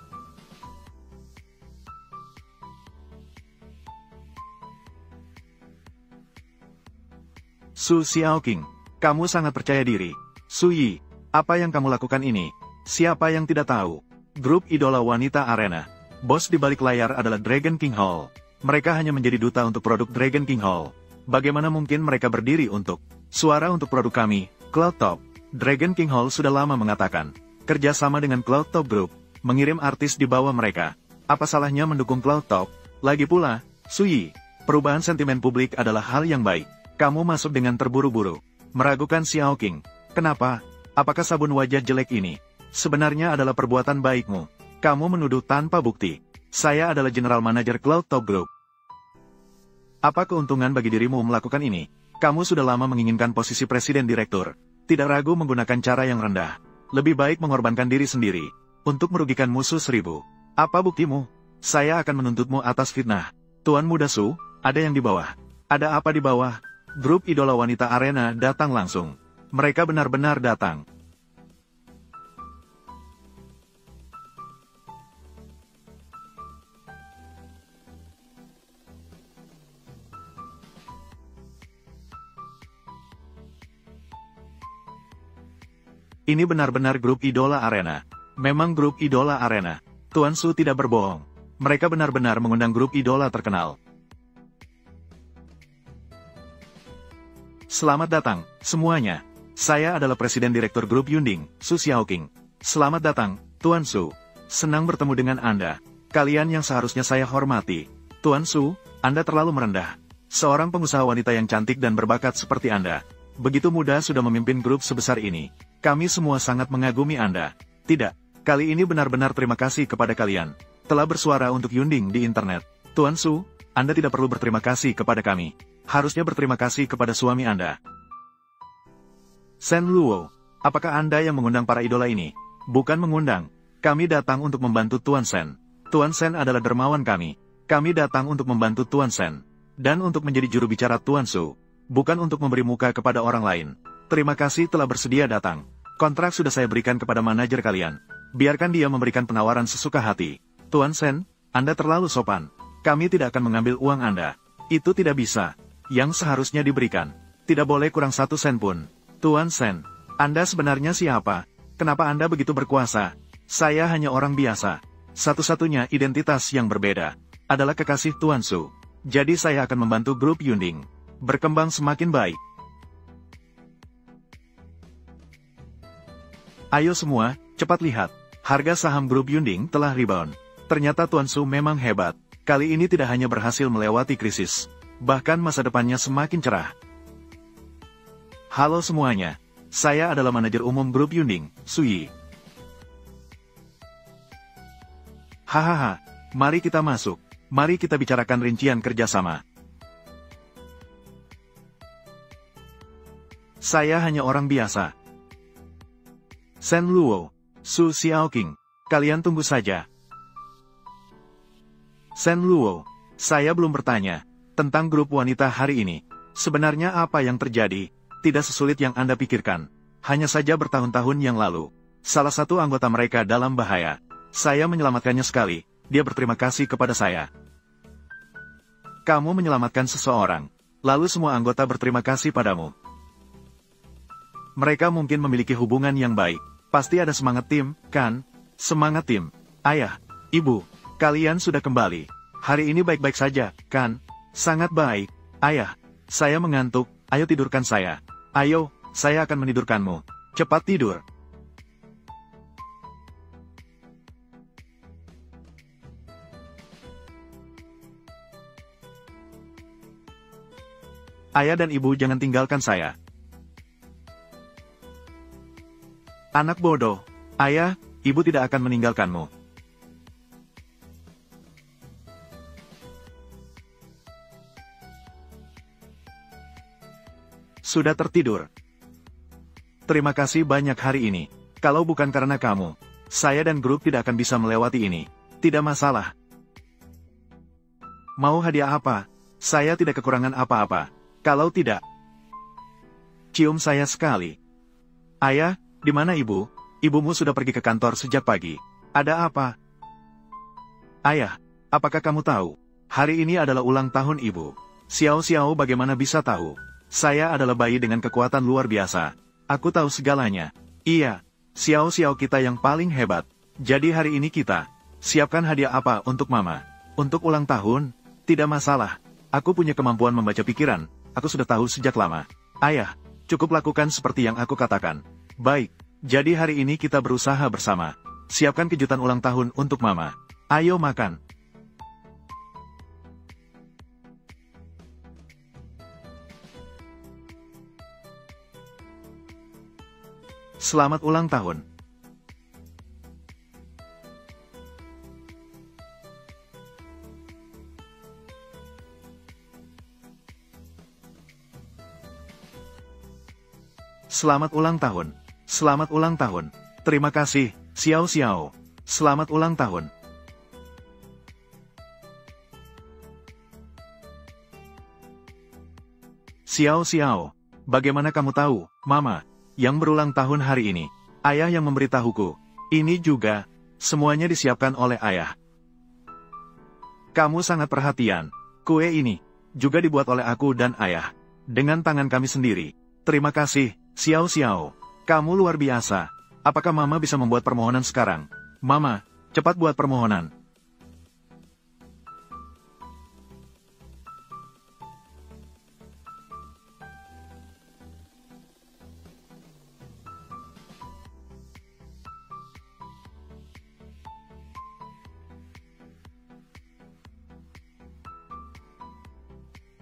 Su Xiaoqing, kamu sangat percaya diri. Su Yi, apa yang kamu lakukan ini? Siapa yang tidak tahu? Grup idola wanita arena. Bos di balik layar adalah Dragon King Hall. Mereka hanya menjadi duta untuk produk Dragon King Hall. Bagaimana mungkin mereka berdiri untuk suara untuk produk kami, Cloud Top? Dragon King Hall sudah lama mengatakan kerja sama dengan Cloud Top Group, mengirim artis di bawah mereka. Apa salahnya mendukung Cloud Top? Lagi pula, Su Yi, perubahan sentimen publik adalah hal yang baik. Kamu masuk dengan terburu-buru, meragukan Xiaoqing. Kenapa? Apakah sabun wajah jelek ini sebenarnya adalah perbuatan baikmu? Kamu menuduh tanpa bukti. Saya adalah General Manager Cloud Top Group. Apa keuntungan bagi dirimu melakukan ini? Kamu sudah lama menginginkan posisi Presiden Direktur. Tidak ragu menggunakan cara yang rendah. Lebih baik mengorbankan diri sendiri untuk merugikan musuh 1000. Apa buktimu? Saya akan menuntutmu atas fitnah. Tuan Muda Su, ada yang di bawah. Ada apa di bawah? Grup idola wanita arena datang langsung. Mereka benar-benar datang. Ini benar-benar grup idola arena. Memang grup idola arena. Tuan Su tidak berbohong. Mereka benar-benar mengundang grup idola terkenal. Selamat datang, semuanya. Saya adalah Presiden Direktur Grup Yunding, Su Xiaoqing. Selamat datang, Tuan Su. Senang bertemu dengan Anda. Kalian yang seharusnya saya hormati. Tuan Su, Anda terlalu merendah. Seorang pengusaha wanita yang cantik dan berbakat seperti Anda begitu muda sudah memimpin grup sebesar ini. Kami semua sangat mengagumi Anda. Tidak, kali ini benar-benar terima kasih kepada kalian. Telah bersuara untuk Yunding di internet. Tuan Su, Anda tidak perlu berterima kasih kepada kami. Harusnya berterima kasih kepada suami Anda. Shen Luo, apakah Anda yang mengundang para idola ini? Bukan mengundang. Kami datang untuk membantu Tuan Shen. Tuan Shen adalah dermawan kami. Kami datang untuk membantu Tuan Shen. Dan untuk menjadi juru bicara Tuan Su. Bukan untuk memberi muka kepada orang lain. Terima kasih telah bersedia datang. Kontrak sudah saya berikan kepada manajer kalian. Biarkan dia memberikan penawaran sesuka hati. Tuan Shen, Anda terlalu sopan. Kami tidak akan mengambil uang Anda. Itu tidak bisa. Yang seharusnya diberikan. Tidak boleh kurang 1 sen pun. Tuan Shen, Anda sebenarnya siapa? Kenapa Anda begitu berkuasa? Saya hanya orang biasa. Satu-satunya identitas yang berbeda adalah kekasih Tuan Su. Jadi saya akan membantu grup Yunding berkembang semakin baik. Ayo semua, cepat lihat. Harga saham grup Yunding telah rebound. Ternyata Tuan Su memang hebat. Kali ini tidak hanya berhasil melewati krisis, bahkan masa depannya semakin cerah. Halo semuanya. Saya adalah manajer umum grup Yunding, Su Yi. Hahaha, mari kita masuk. Mari kita bicarakan rincian kerjasama. Saya hanya orang biasa. Shen Luo, Su Xiaoqing, kalian tunggu saja. Shen Luo, saya belum bertanya tentang grup wanita hari ini. Sebenarnya apa yang terjadi? Tidak sesulit yang Anda pikirkan. Hanya saja bertahun-tahun yang lalu, salah satu anggota mereka dalam bahaya. Saya menyelamatkannya sekali. Dia berterima kasih kepada saya. Kamu menyelamatkan seseorang, lalu semua anggota berterima kasih padamu. Mereka mungkin memiliki hubungan yang baik. Pasti ada semangat tim, kan? Semangat tim. Ayah, Ibu, kalian sudah kembali. Hari ini baik-baik saja, kan? Sangat baik. Ayah, saya mengantuk. Ayo tidurkan saya. Ayo, saya akan menidurkanmu. Cepat tidur. Ayah dan Ibu jangan tinggalkan saya. Anak bodoh. Ayah, Ibu tidak akan meninggalkanmu. Sudah tertidur. Terima kasih banyak hari ini. Kalau bukan karena kamu, saya dan grup tidak akan bisa melewati ini. Tidak masalah. Mau hadiah apa? Saya tidak kekurangan apa-apa. Kalau tidak, cium saya sekali. Ayah, di mana Ibu? Ibumu sudah pergi ke kantor sejak pagi. Ada apa? Ayah, apakah kamu tahu? Hari ini adalah ulang tahun Ibu. Xiao bagaimana bisa tahu? Saya adalah bayi dengan kekuatan luar biasa. Aku tahu segalanya. Iya, Xiao kita yang paling hebat. Jadi hari ini kita siapkan hadiah apa untuk Mama? Untuk ulang tahun? Tidak masalah. Aku punya kemampuan membaca pikiran. Aku sudah tahu sejak lama. Ayah, cukup lakukan seperti yang aku katakan. Baik, jadi hari ini kita berusaha bersama. Siapkan kejutan ulang tahun untuk Mama. Ayo makan. Selamat ulang tahun. Selamat ulang tahun. Selamat ulang tahun. Terima kasih, Xiao. Selamat ulang tahun. Xiao, bagaimana kamu tahu, Mama, yang berulang tahun hari ini? Ayah yang memberitahuku. Ini juga, semuanya disiapkan oleh ayah. Kamu sangat perhatian. Kue ini juga dibuat oleh aku dan ayah. Dengan tangan kami sendiri. Terima kasih, Xiao. Kamu luar biasa. Apakah Mama bisa membuat permohonan sekarang? Mama, cepat buat permohonan.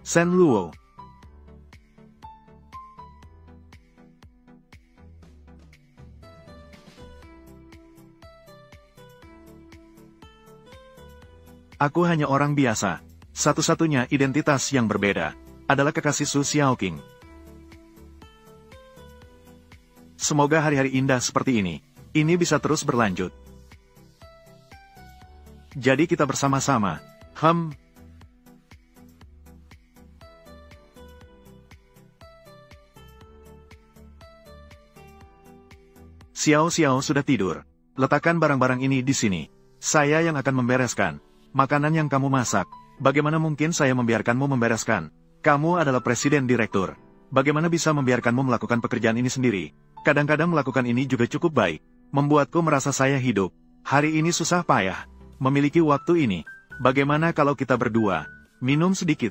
Shen Luo. Aku hanya orang biasa. Satu-satunya identitas yang berbeda adalah kekasih Su Xiaoqing. Semoga hari-hari indah seperti ini bisa terus berlanjut. Jadi kita bersama-sama. Xiao Xiao sudah tidur. Letakkan barang-barang ini di sini. Saya yang akan membereskan makanan yang kamu masak. Bagaimana mungkin saya membiarkanmu membereskan? Kamu adalah presiden direktur. Bagaimana bisa membiarkanmu melakukan pekerjaan ini sendiri? Kadang-kadang melakukan ini juga cukup baik. Membuatku merasa saya hidup. Hari ini susah payah memiliki waktu ini. Bagaimana kalau kita berdua minum sedikit?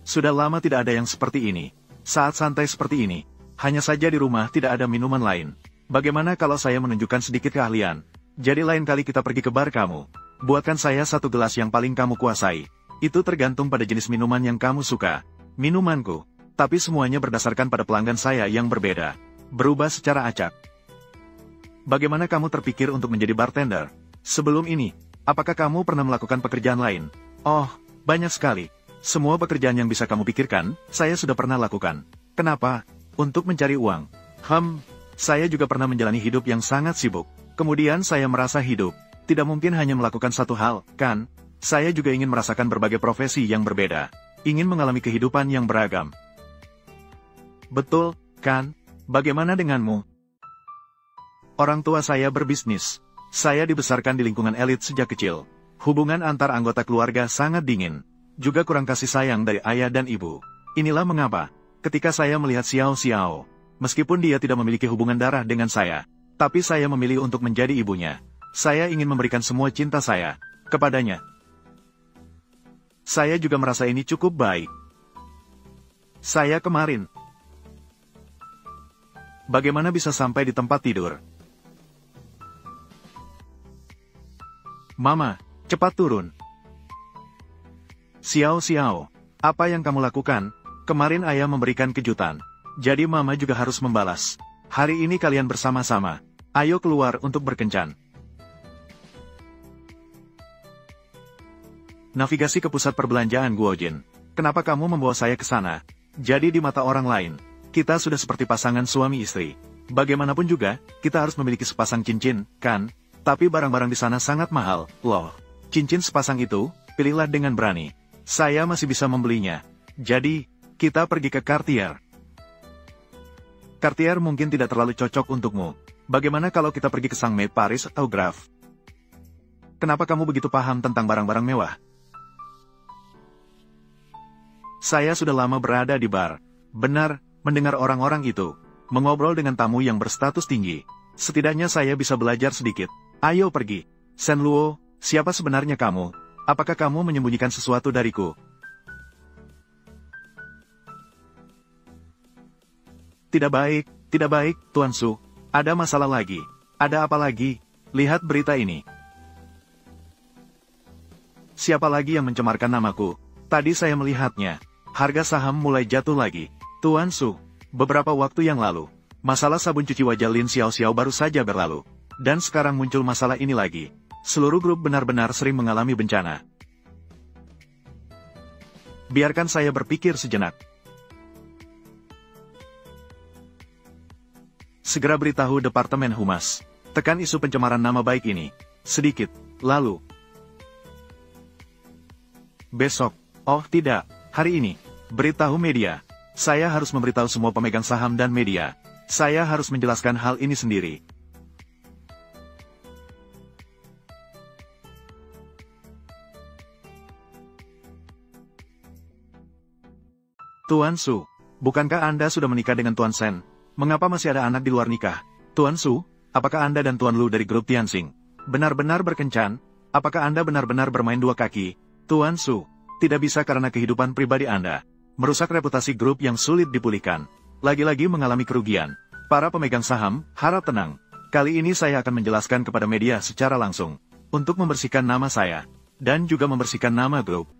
Sudah lama tidak ada yang seperti ini. Saat santai seperti ini, hanya saja di rumah tidak ada minuman lain. Bagaimana kalau saya menunjukkan sedikit keahlian? Jadi lain kali kita pergi ke bar kamu. Buatkan saya satu gelas yang paling kamu kuasai. Itu tergantung pada jenis minuman yang kamu suka. Minumanku. Tapi semuanya berdasarkan pada pelanggan saya yang berbeda. Berubah secara acak. Bagaimana kamu terpikir untuk menjadi bartender? Sebelum ini, apakah kamu pernah melakukan pekerjaan lain? Oh, banyak sekali. Semua pekerjaan yang bisa kamu pikirkan, saya sudah pernah lakukan. Kenapa? Untuk mencari uang. Saya juga pernah menjalani hidup yang sangat sibuk. Kemudian saya merasa hidup tidak mungkin hanya melakukan satu hal, kan? Saya juga ingin merasakan berbagai profesi yang berbeda. Ingin mengalami kehidupan yang beragam. Betul, kan? Bagaimana denganmu? Orang tua saya berbisnis. Saya dibesarkan di lingkungan elit sejak kecil. Hubungan antar anggota keluarga sangat dingin. Juga kurang kasih sayang dari ayah dan ibu. Inilah mengapa, ketika saya melihat Xiao Xiao, meskipun dia tidak memiliki hubungan darah dengan saya, tapi saya memilih untuk menjadi ibunya. Saya ingin memberikan semua cinta saya kepadanya. Saya juga merasa ini cukup baik. Saya kemarin. Bagaimana bisa sampai di tempat tidur? Mama, cepat turun. Xiao Xiao, apa yang kamu lakukan? Kemarin ayah memberikan kejutan. Jadi mama juga harus membalas. Hari ini kalian bersama-sama. Ayo keluar untuk berkencan. Navigasi ke pusat perbelanjaan Guojin. Kenapa kamu membawa saya ke sana? Jadi di mata orang lain, kita sudah seperti pasangan suami istri. Bagaimanapun juga, kita harus memiliki sepasang cincin, kan? Tapi barang-barang di sana sangat mahal, loh. Cincin sepasang itu, pilihlah dengan berani. Saya masih bisa membelinya. Jadi, kita pergi ke Cartier. Cartier mungkin tidak terlalu cocok untukmu. Bagaimana kalau kita pergi ke Sangme, Paris atau Graf? Kenapa kamu begitu paham tentang barang-barang mewah? Saya sudah lama berada di bar. Benar, mendengar orang-orang itu mengobrol dengan tamu yang berstatus tinggi. Setidaknya saya bisa belajar sedikit. Ayo pergi. Shen Luo, siapa sebenarnya kamu? Apakah kamu menyembunyikan sesuatu dariku? Tidak baik, Tuan Su. Ada masalah lagi. Ada apa lagi? Lihat berita ini. Siapa lagi yang mencemarkan namaku? Tadi saya melihatnya. Harga saham mulai jatuh lagi. Tuan Su, beberapa waktu yang lalu, masalah sabun cuci wajah Lin Xiao Xiao baru saja berlalu. Dan sekarang muncul masalah ini lagi. Seluruh grup benar-benar sering mengalami bencana. Biarkan saya berpikir sejenak. Segera beritahu Departemen Humas. Tekan isu pencemaran nama baik ini. Sedikit. Lalu. Besok. Oh tidak. Hari ini. Beritahu media. Saya harus memberitahu semua pemegang saham dan media. Saya harus menjelaskan hal ini sendiri. Tuan Su, bukankah Anda sudah menikah dengan Tuan Shen? Mengapa masih ada anak di luar nikah? Tuan Su, apakah Anda dan Tuan Lu dari grup Tianxing benar-benar berkencan? Apakah Anda benar-benar bermain dua kaki? Tuan Su, tidak bisa karena kehidupan pribadi Anda. Merusak reputasi grup yang sulit dipulihkan. Lagi-lagi mengalami kerugian. Para pemegang saham, harap tenang. Kali ini saya akan menjelaskan kepada media secara langsung. Untuk membersihkan nama saya. Dan juga membersihkan nama grup.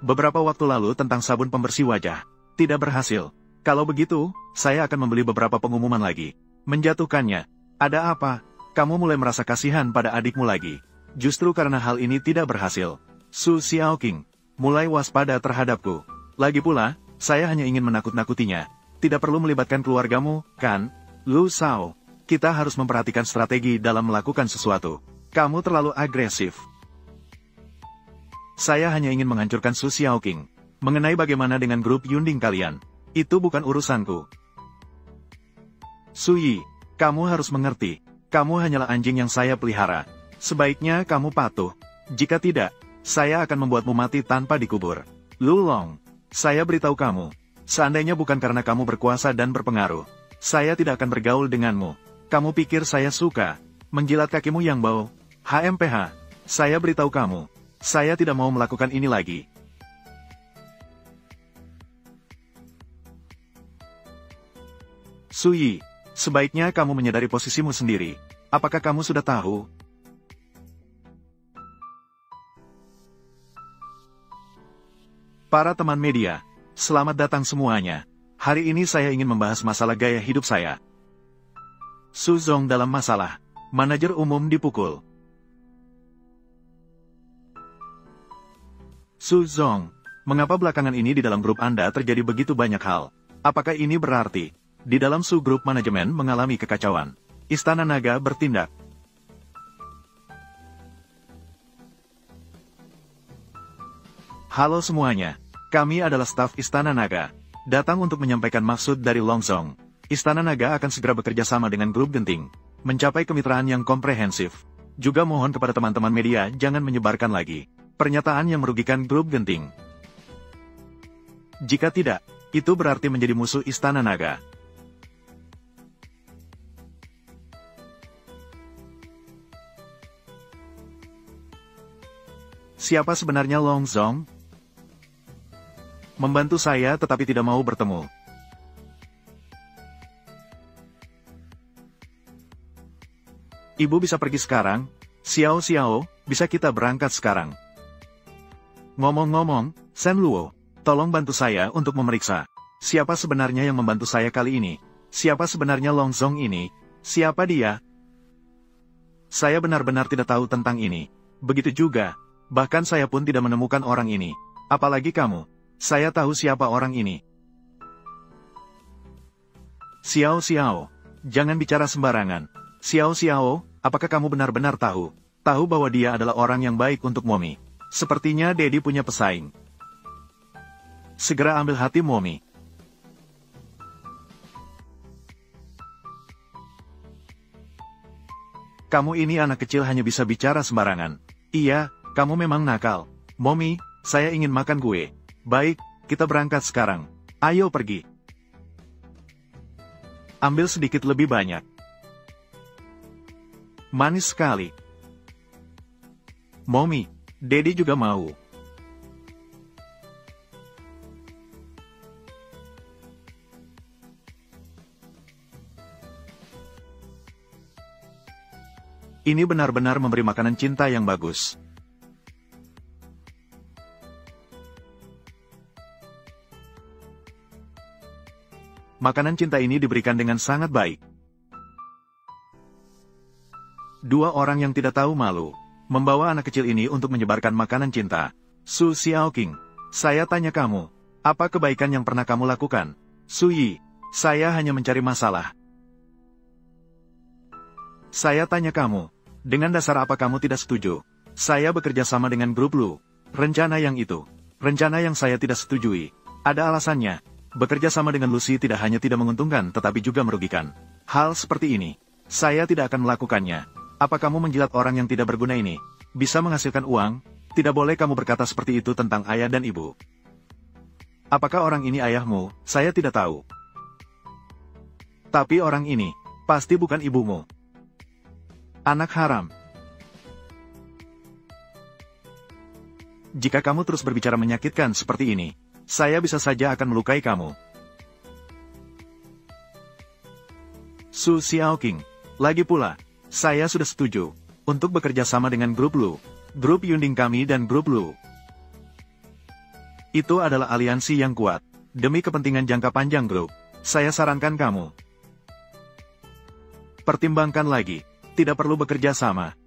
Beberapa waktu lalu tentang sabun pembersih wajah. Tidak berhasil. Kalau begitu, saya akan membeli beberapa pengumuman lagi. Menjatuhkannya. Ada apa? Kamu mulai merasa kasihan pada adikmu lagi. Justru karena hal ini tidak berhasil. Su Xiaoqing mulai waspada terhadapku. Lagi pula, saya hanya ingin menakut-nakutinya. Tidak perlu melibatkan keluargamu, kan? Lu Shao, kita harus memperhatikan strategi dalam melakukan sesuatu. Kamu terlalu agresif. Saya hanya ingin menghancurkan Su Xiaoqing. Mengenai bagaimana dengan grup Yunding kalian, itu bukan urusanku. Su Yi, kamu harus mengerti. Kamu hanyalah anjing yang saya pelihara. Sebaiknya kamu patuh. Jika tidak, saya akan membuatmu mati tanpa dikubur. Lu Long, saya beritahu kamu. Seandainya bukan karena kamu berkuasa dan berpengaruh, saya tidak akan bergaul denganmu. Kamu pikir saya suka menjilat kakimu yang bau? HMPH, saya beritahu kamu. Saya tidak mau melakukan ini lagi. Su Yi, sebaiknya kamu menyadari posisimu sendiri. Apakah kamu sudah tahu? Para teman media, selamat datang semuanya. Hari ini saya ingin membahas masalah gaya hidup saya. Su Zong dalam masalah. Manajer umum dipukul. Su Zong, mengapa belakangan ini di dalam grup Anda terjadi begitu banyak hal? Apakah ini berarti di dalam Su grup manajemen mengalami kekacauan? Istana Naga bertindak. Halo semuanya, kami adalah staf Istana Naga, datang untuk menyampaikan maksud dari Long Zong. Istana Naga akan segera bekerja sama dengan grup Genting, mencapai kemitraan yang komprehensif. Juga mohon kepada teman-teman media jangan menyebarkan lagi pernyataan yang merugikan grup Genting. Jika tidak, itu berarti menjadi musuh Istana Naga. Siapa sebenarnya Long Zong? Membantu saya tetapi tidak mau bertemu. Ibu bisa pergi sekarang? Xiao Xiao, bisa kita berangkat sekarang? Ngomong-ngomong, Shen Luo, tolong bantu saya untuk memeriksa. Siapa sebenarnya yang membantu saya kali ini? Siapa sebenarnya Long Zong ini? Siapa dia? Saya benar-benar tidak tahu tentang ini. Begitu juga, bahkan saya pun tidak menemukan orang ini. Apalagi kamu. Saya tahu siapa orang ini. Xiao Xiao, jangan bicara sembarangan. Xiao Xiao, apakah kamu benar-benar tahu bahwa dia adalah orang yang baik untuk Momi? Sepertinya Dedi punya pesaing. Segera ambil hati Momi. Kamu ini anak kecil hanya bisa bicara sembarangan. Iya, kamu memang nakal. Momi, saya ingin makan kue. Baik, kita berangkat sekarang. Ayo pergi. Ambil sedikit lebih banyak. Manis sekali. Momi, Dedi juga mau. Ini benar-benar memberi makanan cinta yang bagus. Makanan cinta ini diberikan dengan sangat baik. Dua orang yang tidak tahu malu membawa anak kecil ini untuk menyebarkan makanan cinta. Su Xiaoqing, saya tanya kamu, apa kebaikan yang pernah kamu lakukan? Su Yi, saya hanya mencari masalah. Saya tanya kamu, dengan dasar apa kamu tidak setuju? Saya bekerja sama dengan grup Lu. Rencana yang itu, rencana yang saya tidak setujui. Ada alasannya. Bekerja sama dengan Lucy tidak hanya tidak menguntungkan tetapi juga merugikan. Hal seperti ini, saya tidak akan melakukannya. Apa kamu menjilat orang yang tidak berguna ini bisa menghasilkan uang? Tidak boleh kamu berkata seperti itu tentang ayah dan ibu. Apakah orang ini ayahmu? Saya tidak tahu. Tapi orang ini pasti bukan ibumu. Anak haram. Jika kamu terus berbicara menyakitkan seperti ini, saya bisa saja akan melukai kamu. Su Xiaoqing, lagi pula, saya sudah setuju untuk bekerja sama dengan grup Lu, grup Yunding kami dan grup Lu. Itu adalah aliansi yang kuat. Demi kepentingan jangka panjang grup, saya sarankan kamu pertimbangkan lagi, tidak perlu bekerja sama.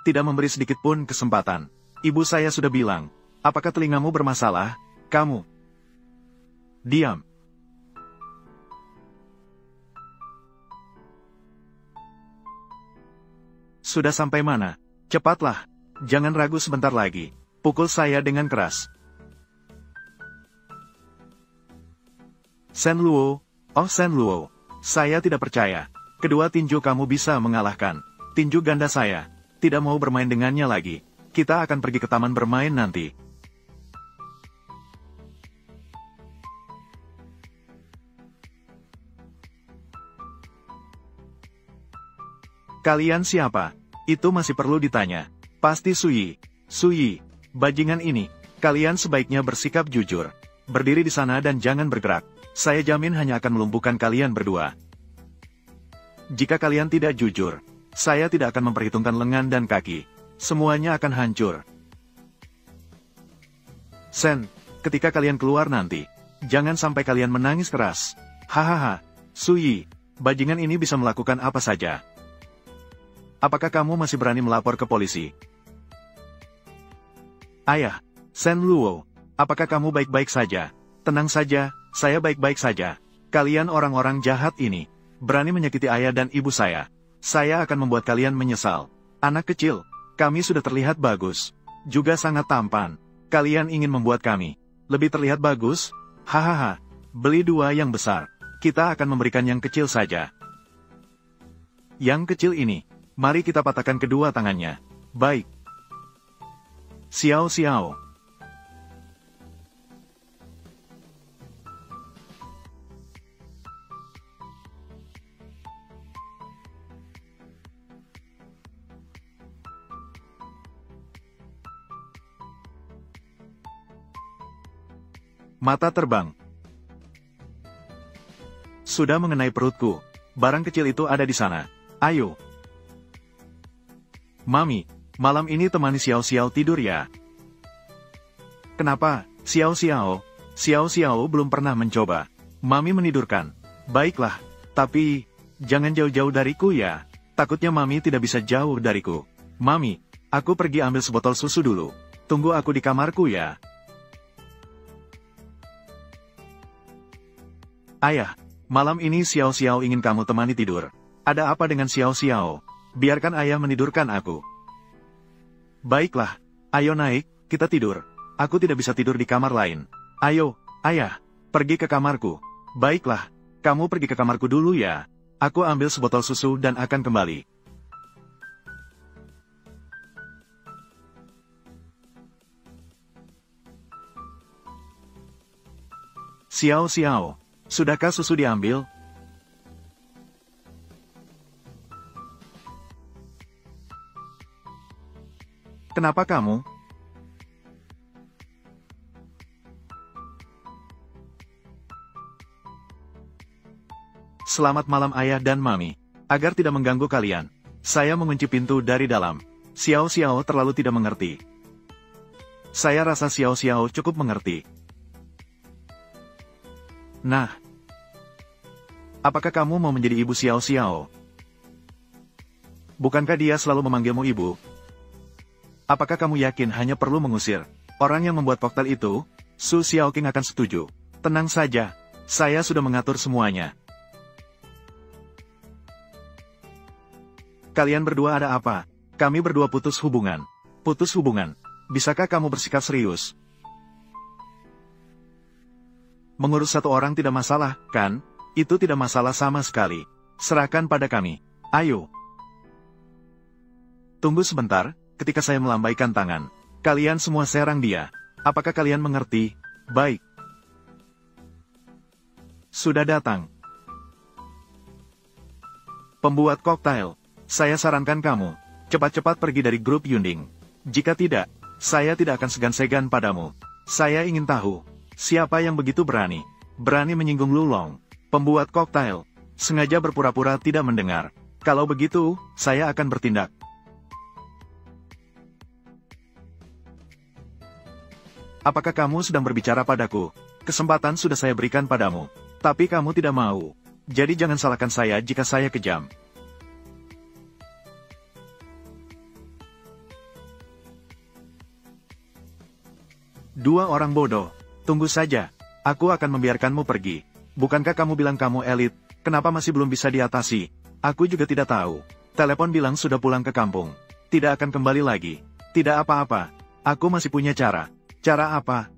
Tidak memberi sedikit pun kesempatan. Ibu saya sudah bilang, apakah telingamu bermasalah? Kamu diam. Sudah sampai mana? Cepatlah, jangan ragu sebentar lagi. Pukul saya dengan keras. Shen Luo, oh Shen Luo, saya tidak percaya. Kedua tinju kamu bisa mengalahkan tinju ganda saya. Tidak mau bermain dengannya lagi. Kita akan pergi ke taman bermain nanti. Kalian siapa? Itu masih perlu ditanya. Pasti Suyi. Suyi, bajingan ini. Kalian sebaiknya bersikap jujur. Berdiri di sana dan jangan bergerak. Saya jamin hanya akan melumpuhkan kalian berdua. Jika kalian tidak jujur, saya tidak akan memperhitungkan lengan dan kaki. Semuanya akan hancur. Shen, ketika kalian keluar nanti, jangan sampai kalian menangis keras. Hahaha, Suyi, bajingan ini bisa melakukan apa saja. Apakah kamu masih berani melapor ke polisi? Ayah, Shen Luo, apakah kamu baik-baik saja? Tenang saja, saya baik-baik saja. Kalian orang-orang jahat ini, berani menyakiti ayah dan ibu saya. Saya akan membuat kalian menyesal. Anak kecil, kami sudah terlihat bagus. Juga sangat tampan. Kalian ingin membuat kami lebih terlihat bagus? Hahaha, beli dua yang besar. Kita akan memberikan yang kecil saja. Yang kecil ini, mari kita patahkan kedua tangannya. Baik. Xiao Xiao. Mata terbang. Sudah mengenai perutku. Barang kecil itu ada di sana. Ayo. Mami, malam ini temani Xiao Xiao tidur ya. Kenapa, Xiao Xiao? Xiao Xiao belum pernah mencoba. Mami menidurkan. Baiklah, tapi jangan jauh-jauh dariku ya. Takutnya Mami tidak bisa jauh dariku. Mami, aku pergi ambil sebotol susu dulu. Tunggu aku di kamarku ya. Ayah, malam ini Xiao Xiao ingin kamu temani tidur. Ada apa dengan Xiao Xiao? Biarkan ayah menidurkan aku. Baiklah, ayo naik, kita tidur. Aku tidak bisa tidur di kamar lain. Ayo, ayah, pergi ke kamarku. Baiklah, kamu pergi ke kamarku dulu ya. Aku ambil sebotol susu dan akan kembali. Xiao Xiao. Sudahkah susu diambil? Kenapa kamu? Selamat malam ayah dan mami. Agar tidak mengganggu kalian, saya mengunci pintu dari dalam. Xiao Xiao terlalu tidak mengerti. Saya rasa Xiao Xiao cukup mengerti. Nah, apakah kamu mau menjadi ibu Xiao Xiao? Bukankah dia selalu memanggilmu ibu? Apakah kamu yakin hanya perlu mengusir orang yang membuat koktail itu? Su Xiaoqing akan setuju. Tenang saja, saya sudah mengatur semuanya. Kalian berdua ada apa? Kami berdua putus hubungan. Putus hubungan? Bisakah kamu bersikap serius? Mengurus satu orang tidak masalah, kan? Itu tidak masalah sama sekali. Serahkan pada kami. Ayo. Tunggu sebentar, ketika saya melambaikan tangan. Kalian semua serang dia. Apakah kalian mengerti? Baik. Sudah datang. Pembuat koktail, saya sarankan kamu, cepat-cepat pergi dari grup Yunding. Jika tidak, saya tidak akan segan-segan padamu. Saya ingin tahu. Siapa yang begitu berani menyinggung Lulong, pembuat koktail, sengaja berpura-pura tidak mendengar. Kalau begitu, saya akan bertindak. Apakah kamu sedang berbicara padaku? Kesempatan sudah saya berikan padamu. Tapi kamu tidak mau. Jadi jangan salahkan saya jika saya kejam. Dua orang bodoh. Tunggu saja. Aku akan membiarkanmu pergi. Bukankah kamu bilang kamu elit? Kenapa masih belum bisa diatasi? Aku juga tidak tahu. Telepon bilang sudah pulang ke kampung. Tidak akan kembali lagi. Tidak apa-apa. Aku masih punya cara. Cara apa?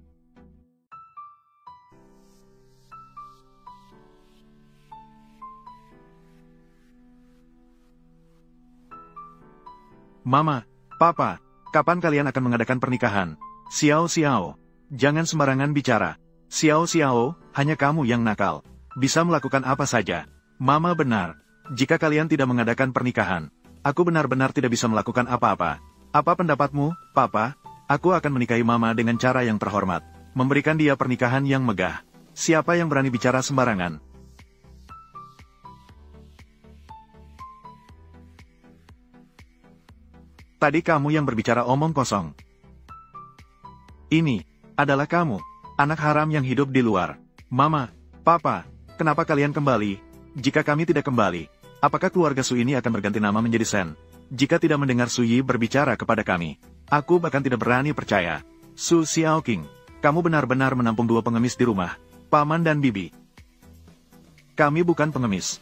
Mama, Papa, kapan kalian akan mengadakan pernikahan? Xiao Xiao, jangan sembarangan bicara. Xiao Xiao, hanya kamu yang nakal. Bisa melakukan apa saja. Mama benar. Jika kalian tidak mengadakan pernikahan, aku benar-benar tidak bisa melakukan apa-apa. Apa pendapatmu, Papa? Aku akan menikahi Mama dengan cara yang terhormat. Memberikan dia pernikahan yang megah. Siapa yang berani bicara sembarangan? Tadi kamu yang berbicara omong kosong. Ini adalah kamu, anak haram yang hidup di luar. Mama, Papa, kenapa kalian kembali? Jika kami tidak kembali, apakah keluarga Su ini akan berganti nama menjadi Sen? Jika tidak mendengar Su Yi berbicara kepada kami, aku bahkan tidak berani percaya. Su Xiaoqing, kamu benar-benar menampung dua pengemis di rumah, Paman dan Bibi. Kami bukan pengemis.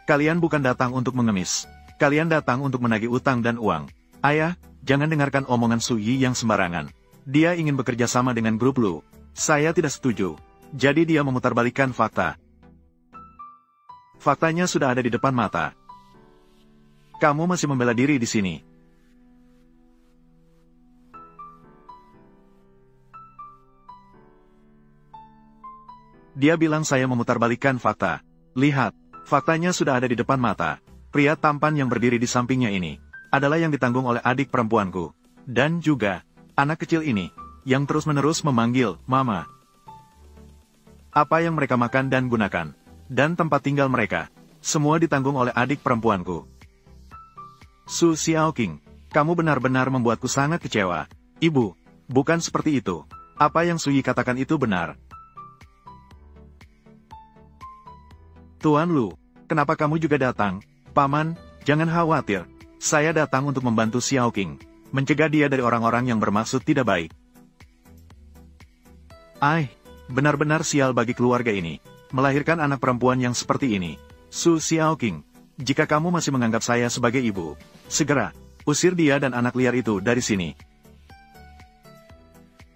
Kalian bukan datang untuk mengemis. Kalian datang untuk menagih utang dan uang. Ayah, jangan dengarkan omongan Su Yi yang sembarangan. Dia ingin bekerja sama dengan grup Lu. Saya tidak setuju. Jadi dia memutarbalikkan fakta. Faktanya sudah ada di depan mata. Kamu masih membela diri di sini. Dia bilang saya memutarbalikkan fakta. Lihat, faktanya sudah ada di depan mata. Pria tampan yang berdiri di sampingnya ini adalah yang ditanggung oleh adik perempuanku. Dan juga, anak kecil ini, yang terus-menerus memanggil, Mama. Apa yang mereka makan dan gunakan, dan tempat tinggal mereka, semua ditanggung oleh adik perempuanku. Su Xiaoqing, kamu benar-benar membuatku sangat kecewa. Ibu, bukan seperti itu. Apa yang Su Yi katakan itu benar. Tuan Lu, kenapa kamu juga datang? Paman, jangan khawatir. Saya datang untuk membantu Xiaoqing, mencegah dia dari orang-orang yang bermaksud tidak baik. Benar-benar sial bagi keluarga ini, melahirkan anak perempuan yang seperti ini. Su Xiaoqing, jika kamu masih menganggap saya sebagai ibu, segera usir dia dan anak liar itu dari sini.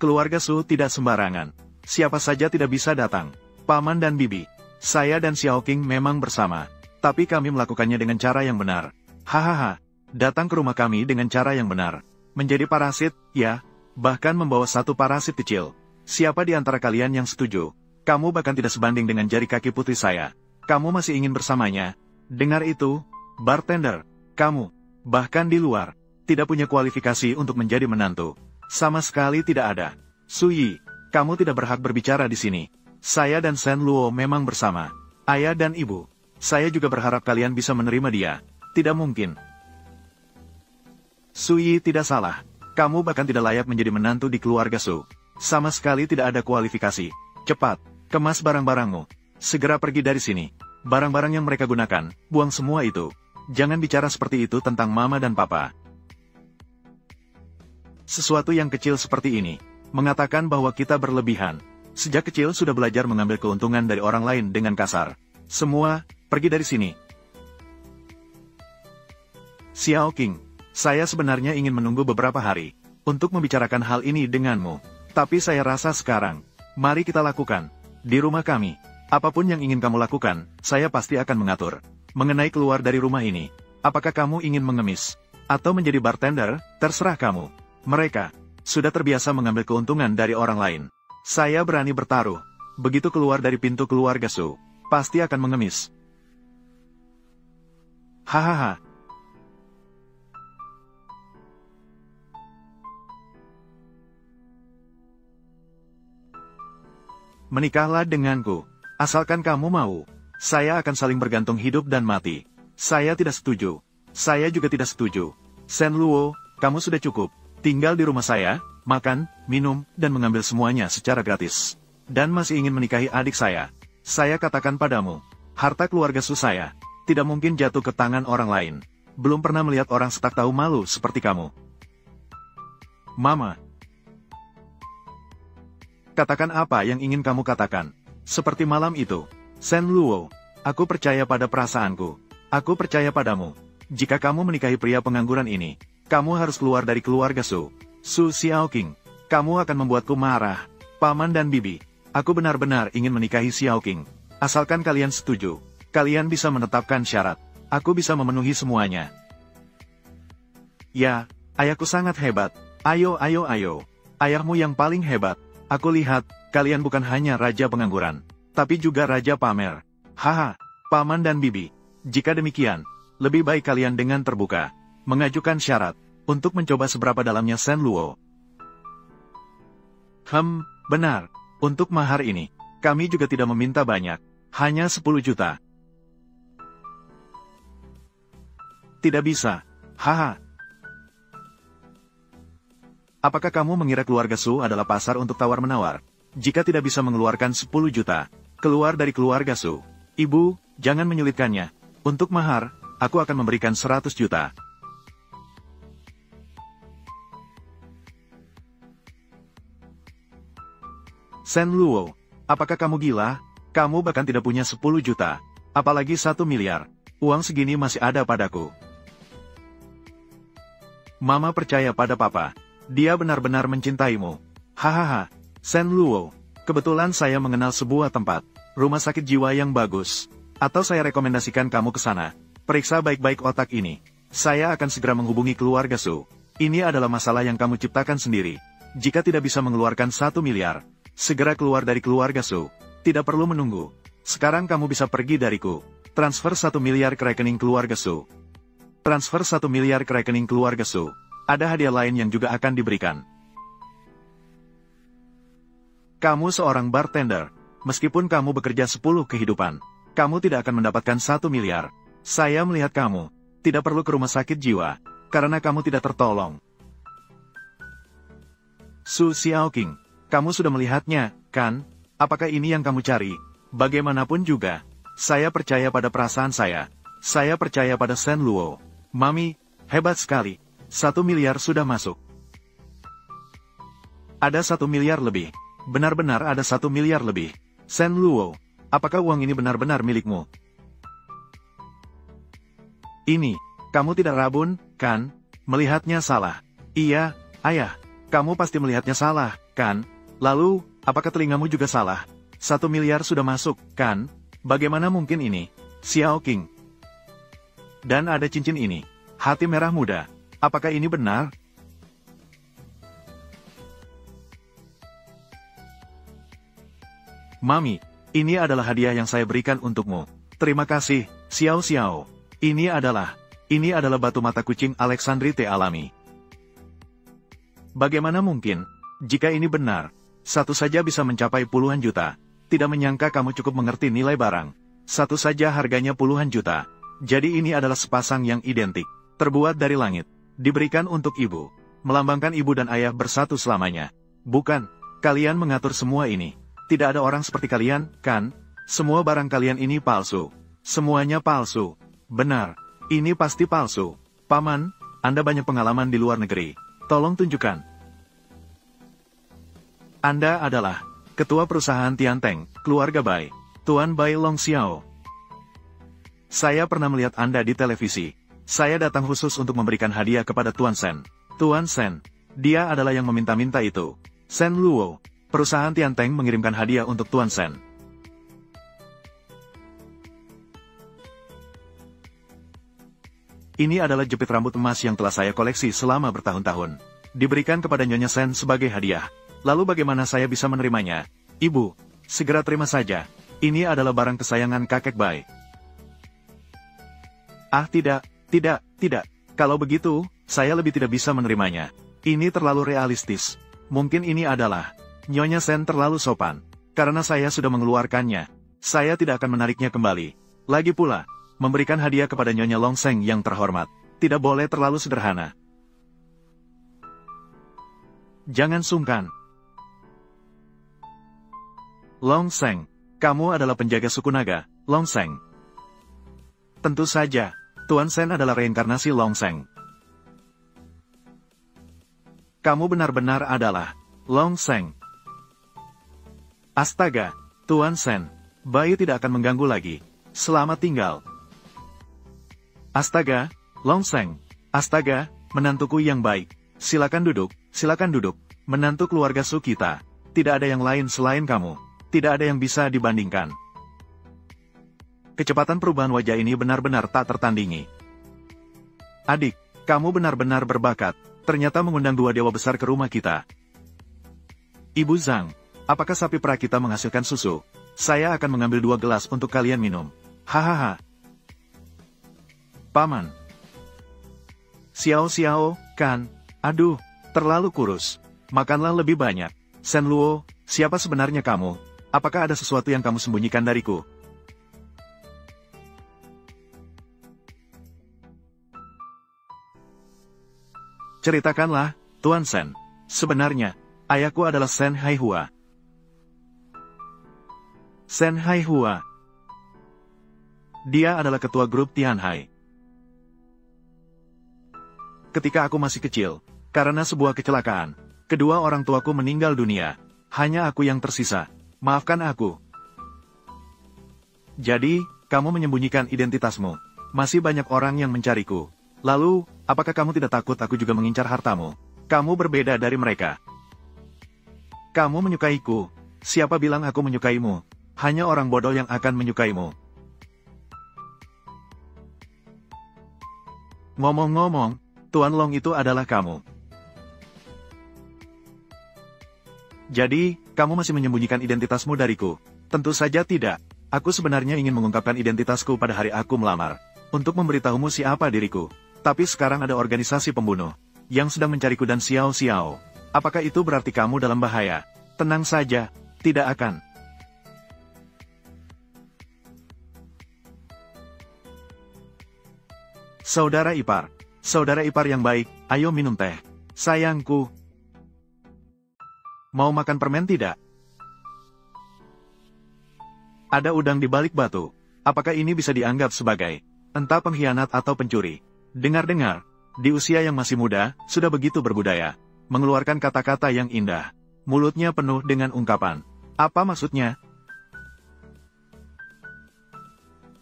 Keluarga Su tidak sembarangan. Siapa saja tidak bisa datang. Paman dan Bibi, saya dan Xiaoqing memang bersama, tapi kami melakukannya dengan cara yang benar. Hahaha, datang ke rumah kami dengan cara yang benar. Menjadi parasit, ya, bahkan membawa satu parasit kecil. Siapa di antara kalian yang setuju? Kamu bahkan tidak sebanding dengan jari kaki putri saya. Kamu masih ingin bersamanya? Dengar itu, bartender, kamu, bahkan di luar, tidak punya kualifikasi untuk menjadi menantu. Sama sekali tidak ada. Su Yi, kamu tidak berhak berbicara di sini. Saya dan Shen Luo memang bersama. Ayah dan ibu. Saya juga berharap kalian bisa menerima dia. Tidak mungkin. Su Yi tidak salah. Kamu bahkan tidak layak menjadi menantu di keluarga Su. Sama sekali tidak ada kualifikasi. Cepat, kemas barang-barangmu. Segera pergi dari sini. Barang-barang yang mereka gunakan, buang semua itu. Jangan bicara seperti itu tentang Mama dan Papa. Sesuatu yang kecil seperti ini, mengatakan bahwa kita berlebihan. Sejak kecil sudah belajar mengambil keuntungan dari orang lain dengan kasar. Semua, pergi dari sini. Xiaoqing, saya sebenarnya ingin menunggu beberapa hari untuk membicarakan hal ini denganmu. Tapi saya rasa sekarang, mari kita lakukan. Di rumah kami, apapun yang ingin kamu lakukan, saya pasti akan mengatur. Mengenai keluar dari rumah ini, apakah kamu ingin mengemis? Atau menjadi bartender, terserah kamu. Mereka sudah terbiasa mengambil keuntungan dari orang lain. Saya berani bertaruh, begitu keluar dari pintu keluarga Su, pasti akan mengemis. Hahaha. Menikahlah denganku, asalkan kamu mau. Saya akan saling bergantung hidup dan mati. Saya tidak setuju. Saya juga tidak setuju. Shen Luo, kamu sudah cukup. Tinggal di rumah saya, makan, minum, dan mengambil semuanya secara gratis. Dan masih ingin menikahi adik saya. Saya katakan padamu, harta keluarga Su saya tidak mungkin jatuh ke tangan orang lain. Belum pernah melihat orang setak tahu malu seperti kamu. Mama. Katakan apa yang ingin kamu katakan. Seperti malam itu. Shen Luo, aku percaya pada perasaanku. Aku percaya padamu. Jika kamu menikahi pria pengangguran ini, kamu harus keluar dari keluarga Su. Su Xiaoqing, kamu akan membuatku marah. Paman dan bibi, aku benar-benar ingin menikahi Xiaoqing. Asalkan kalian setuju, kalian bisa menetapkan syarat. Aku bisa memenuhi semuanya. Ya, ayahku sangat hebat. Ayo. Ayahmu yang paling hebat. Aku lihat, kalian bukan hanya raja pengangguran, tapi juga raja pamer. Haha, paman dan bibi. Jika demikian, lebih baik kalian dengan terbuka mengajukan syarat untuk mencoba seberapa dalamnya Shen Luo. Benar. Untuk mahar ini, kami juga tidak meminta banyak, hanya 10 juta. Tidak bisa. Haha. Apakah kamu mengira keluarga Su adalah pasar untuk tawar-menawar? Jika tidak bisa mengeluarkan 10 juta, keluar dari keluarga Su. Ibu, jangan menyulitkannya. Untuk mahar, aku akan memberikan 100 juta. Shen Luo, apakah kamu gila? Kamu bahkan tidak punya 10 juta. Apalagi 1 miliar. Uang segini masih ada padaku. Mama percaya pada papa. Dia benar-benar mencintaimu. Hahaha. Shen Luo, kebetulan saya mengenal sebuah tempat. Rumah sakit jiwa yang bagus. Atau saya rekomendasikan kamu ke sana. Periksa baik-baik otak ini. Saya akan segera menghubungi keluarga Su. Ini adalah masalah yang kamu ciptakan sendiri. Jika tidak bisa mengeluarkan 1 miliar, segera keluar dari keluarga Su. Tidak perlu menunggu. Sekarang kamu bisa pergi dariku. Transfer 1 miliar ke rekening keluarga Su. Transfer 1 miliar ke rekening keluarga Su. Ada hadiah lain yang juga akan diberikan. Kamu seorang bartender. Meskipun kamu bekerja 10 kehidupan, kamu tidak akan mendapatkan 1 miliar. Saya melihat kamu tidak perlu ke rumah sakit jiwa, karena kamu tidak tertolong. Su Xiaoqing, kamu sudah melihatnya, kan? Apakah ini yang kamu cari? Bagaimanapun juga, saya percaya pada perasaan saya. Saya percaya pada Shen Luo. Mami, hebat sekali. 1 miliar sudah masuk. Ada 1 miliar lebih. Benar-benar ada 1 miliar lebih. Shen Luo, apakah uang ini benar-benar milikmu? Ini, kamu tidak rabun, kan? Melihatnya salah. Iya, ayah. Kamu pasti melihatnya salah, kan? Lalu, apakah telingamu juga salah? 1 miliar sudah masuk, kan? Bagaimana mungkin ini? Xiaoqing. Dan ada cincin ini. Hati merah muda. Apakah ini benar? Mami, ini adalah hadiah yang saya berikan untukmu. Terima kasih, Xiao Xiao. Ini adalah batu mata kucing Alexandrite alami. Bagaimana mungkin? Jika ini benar, satu saja bisa mencapai puluhan juta. Tidak menyangka kamu cukup mengerti nilai barang. Satu saja harganya puluhan juta. Jadi ini adalah sepasang yang identik. Terbuat dari langit. Diberikan untuk ibu. Melambangkan ibu dan ayah bersatu selamanya. Bukan, kalian mengatur semua ini. Tidak ada orang seperti kalian, kan? Semua barang kalian ini palsu. Semuanya palsu. Benar, ini pasti palsu. Paman, Anda banyak pengalaman di luar negeri. Tolong tunjukkan. Anda adalah ketua perusahaan Tianteng, keluarga Bai, Tuan Bai Longxiao. Saya pernah melihat Anda di televisi. Saya datang khusus untuk memberikan hadiah kepada Tuan Shen. Tuan Shen, dia adalah yang meminta-minta itu. Shen Luo. Perusahaan Tianteng mengirimkan hadiah untuk Tuan Shen. Ini adalah jepit rambut emas yang telah saya koleksi selama bertahun-tahun. Diberikan kepada Nyonya Shen sebagai hadiah. Lalu bagaimana saya bisa menerimanya? Ibu, segera terima saja. Ini adalah barang kesayangan kakek Bai. Ah tidak. Kalau begitu, saya lebih tidak bisa menerimanya. Ini terlalu realistis. Mungkin ini adalah... Nyonya Shen terlalu sopan. Karena saya sudah mengeluarkannya. Saya tidak akan menariknya kembali. Lagi pula, memberikan hadiah kepada Nyonya Longseng yang terhormat. Tidak boleh terlalu sederhana. Jangan sungkan. Long Seng, kamu adalah penjaga suku naga, Long Seng. Tentu saja, Tuan Sen adalah reinkarnasi Long Seng. Kamu benar-benar adalah Long Seng. Astaga, Tuan Sen, bayi tidak akan mengganggu lagi. Selamat tinggal. Astaga, Long Seng. Astaga, menantuku yang baik. Silakan duduk, menantu keluarga Su kita. Tidak ada yang lain selain kamu. Tidak ada yang bisa dibandingkan. Kecepatan perubahan wajah ini benar-benar tak tertandingi. Adik, kamu benar-benar berbakat. Ternyata mengundang dua dewa besar ke rumah kita. Ibu Zhang, apakah sapi perah kita menghasilkan susu? Saya akan mengambil 2 gelas untuk kalian minum. Hahaha. Paman. Xiao, kan? Aduh, terlalu kurus. Makanlah lebih banyak. Sen Luo, siapa sebenarnya kamu? Apakah ada sesuatu yang kamu sembunyikan dariku? Ceritakanlah, Tuan Sen. Sebenarnya, ayahku adalah Sen Haihua. Sen Haihua. Dia adalah ketua grup Tianhai. Ketika aku masih kecil, karena sebuah kecelakaan, kedua orang tuaku meninggal dunia. Hanya aku yang tersisa. Maafkan aku. Jadi, kamu menyembunyikan identitasmu. Masih banyak orang yang mencariku. Lalu, apakah kamu tidak takut aku juga mengincar hartamu? Kamu berbeda dari mereka. Kamu menyukaiku. Siapa bilang aku menyukaimu? Hanya orang bodoh yang akan menyukaimu. Ngomong-ngomong, Tuan Long itu adalah kamu. Jadi, kamu masih menyembunyikan identitasmu dariku? Tentu saja tidak. Aku sebenarnya ingin mengungkapkan identitasku pada hari aku melamar. Untuk memberitahumu siapa diriku. Tapi sekarang ada organisasi pembunuh yang sedang mencariku dan Xiao. Apakah itu berarti kamu dalam bahaya? Tenang saja, tidak akan. Saudara ipar yang baik, ayo minum teh. Sayangku. Mau makan permen tidak? Ada udang di balik batu. Apakah ini bisa dianggap sebagai entah pengkhianat atau pencuri? Dengar-dengar, di usia yang masih muda, sudah begitu berbudaya. Mengeluarkan kata-kata yang indah. Mulutnya penuh dengan ungkapan. Apa maksudnya?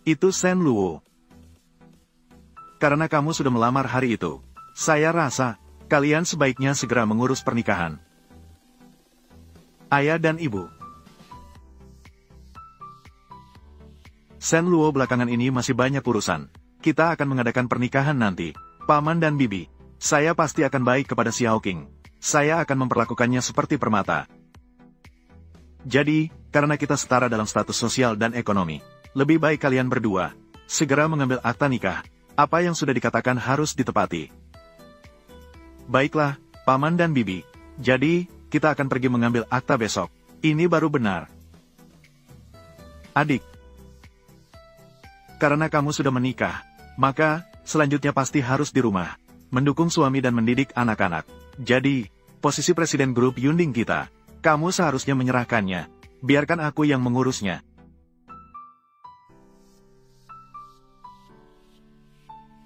Itu Sen Luo. Karena kamu sudah melamar hari itu, saya rasa, kalian sebaiknya segera mengurus pernikahan. Ayah dan ibu. Sen Luo belakangan ini masih banyak urusan. Kita akan mengadakan pernikahan nanti. Paman dan bibi, saya pasti akan baik kepada Xiao King. Saya akan memperlakukannya seperti permata. Jadi, karena kita setara dalam status sosial dan ekonomi, lebih baik kalian berdua segera mengambil akta nikah. Apa yang sudah dikatakan harus ditepati. Baiklah, Paman dan bibi. Jadi, kita akan pergi mengambil akta besok. Ini baru benar. Adik. Karena kamu sudah menikah, maka, selanjutnya pasti harus di rumah, mendukung suami dan mendidik anak-anak. Jadi, posisi presiden grup Yunding kita, kamu seharusnya menyerahkannya. Biarkan aku yang mengurusnya.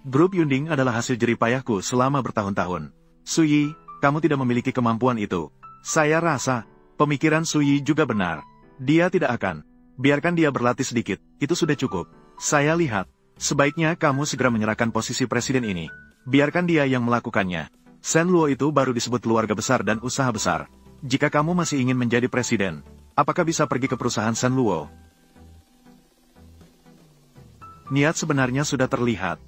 Grup Yunding adalah hasil jeripayahku selama bertahun-tahun. Suyi, kamu tidak memiliki kemampuan itu. Saya rasa, pemikiran Suyi juga benar. Dia tidak akan. Biarkan dia berlatih sedikit, itu sudah cukup. Saya lihat. Sebaiknya kamu segera menyerahkan posisi presiden ini. Biarkan dia yang melakukannya. Sen Luo itu baru disebut keluarga besar dan usaha besar. Jika kamu masih ingin menjadi presiden, apakah bisa pergi ke perusahaan Sen Luo? Niat sebenarnya sudah terlihat.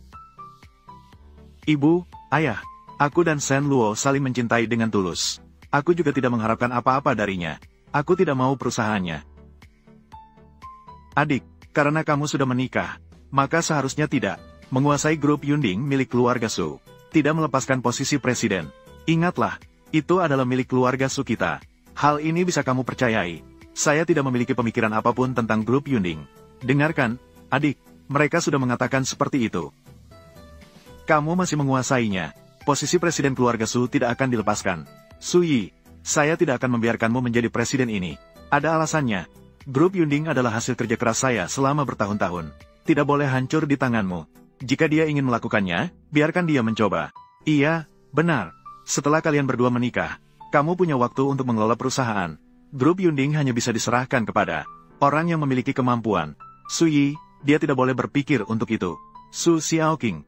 Ibu, ayah, aku dan Sen Luo saling mencintai dengan tulus. Aku juga tidak mengharapkan apa-apa darinya. Aku tidak mau perusahaannya. Adik, karena kamu sudah menikah, maka seharusnya tidak menguasai grup Yunding milik keluarga Su. Tidak melepaskan posisi presiden. Ingatlah, itu adalah milik keluarga Su kita. Hal ini bisa kamu percayai. Saya tidak memiliki pemikiran apapun tentang grup Yunding. Dengarkan, adik, mereka sudah mengatakan seperti itu. Kamu masih menguasainya. Posisi presiden keluarga Su tidak akan dilepaskan. Suyi, saya tidak akan membiarkanmu menjadi presiden ini. Ada alasannya. Grup Yunding adalah hasil kerja keras saya selama bertahun-tahun. Tidak boleh hancur di tanganmu. Jika dia ingin melakukannya, biarkan dia mencoba. Iya, benar. Setelah kalian berdua menikah, kamu punya waktu untuk mengelola perusahaan. Grup Yunding hanya bisa diserahkan kepada orang yang memiliki kemampuan. Su Yi, dia tidak boleh berpikir untuk itu. Su Xiaoqing.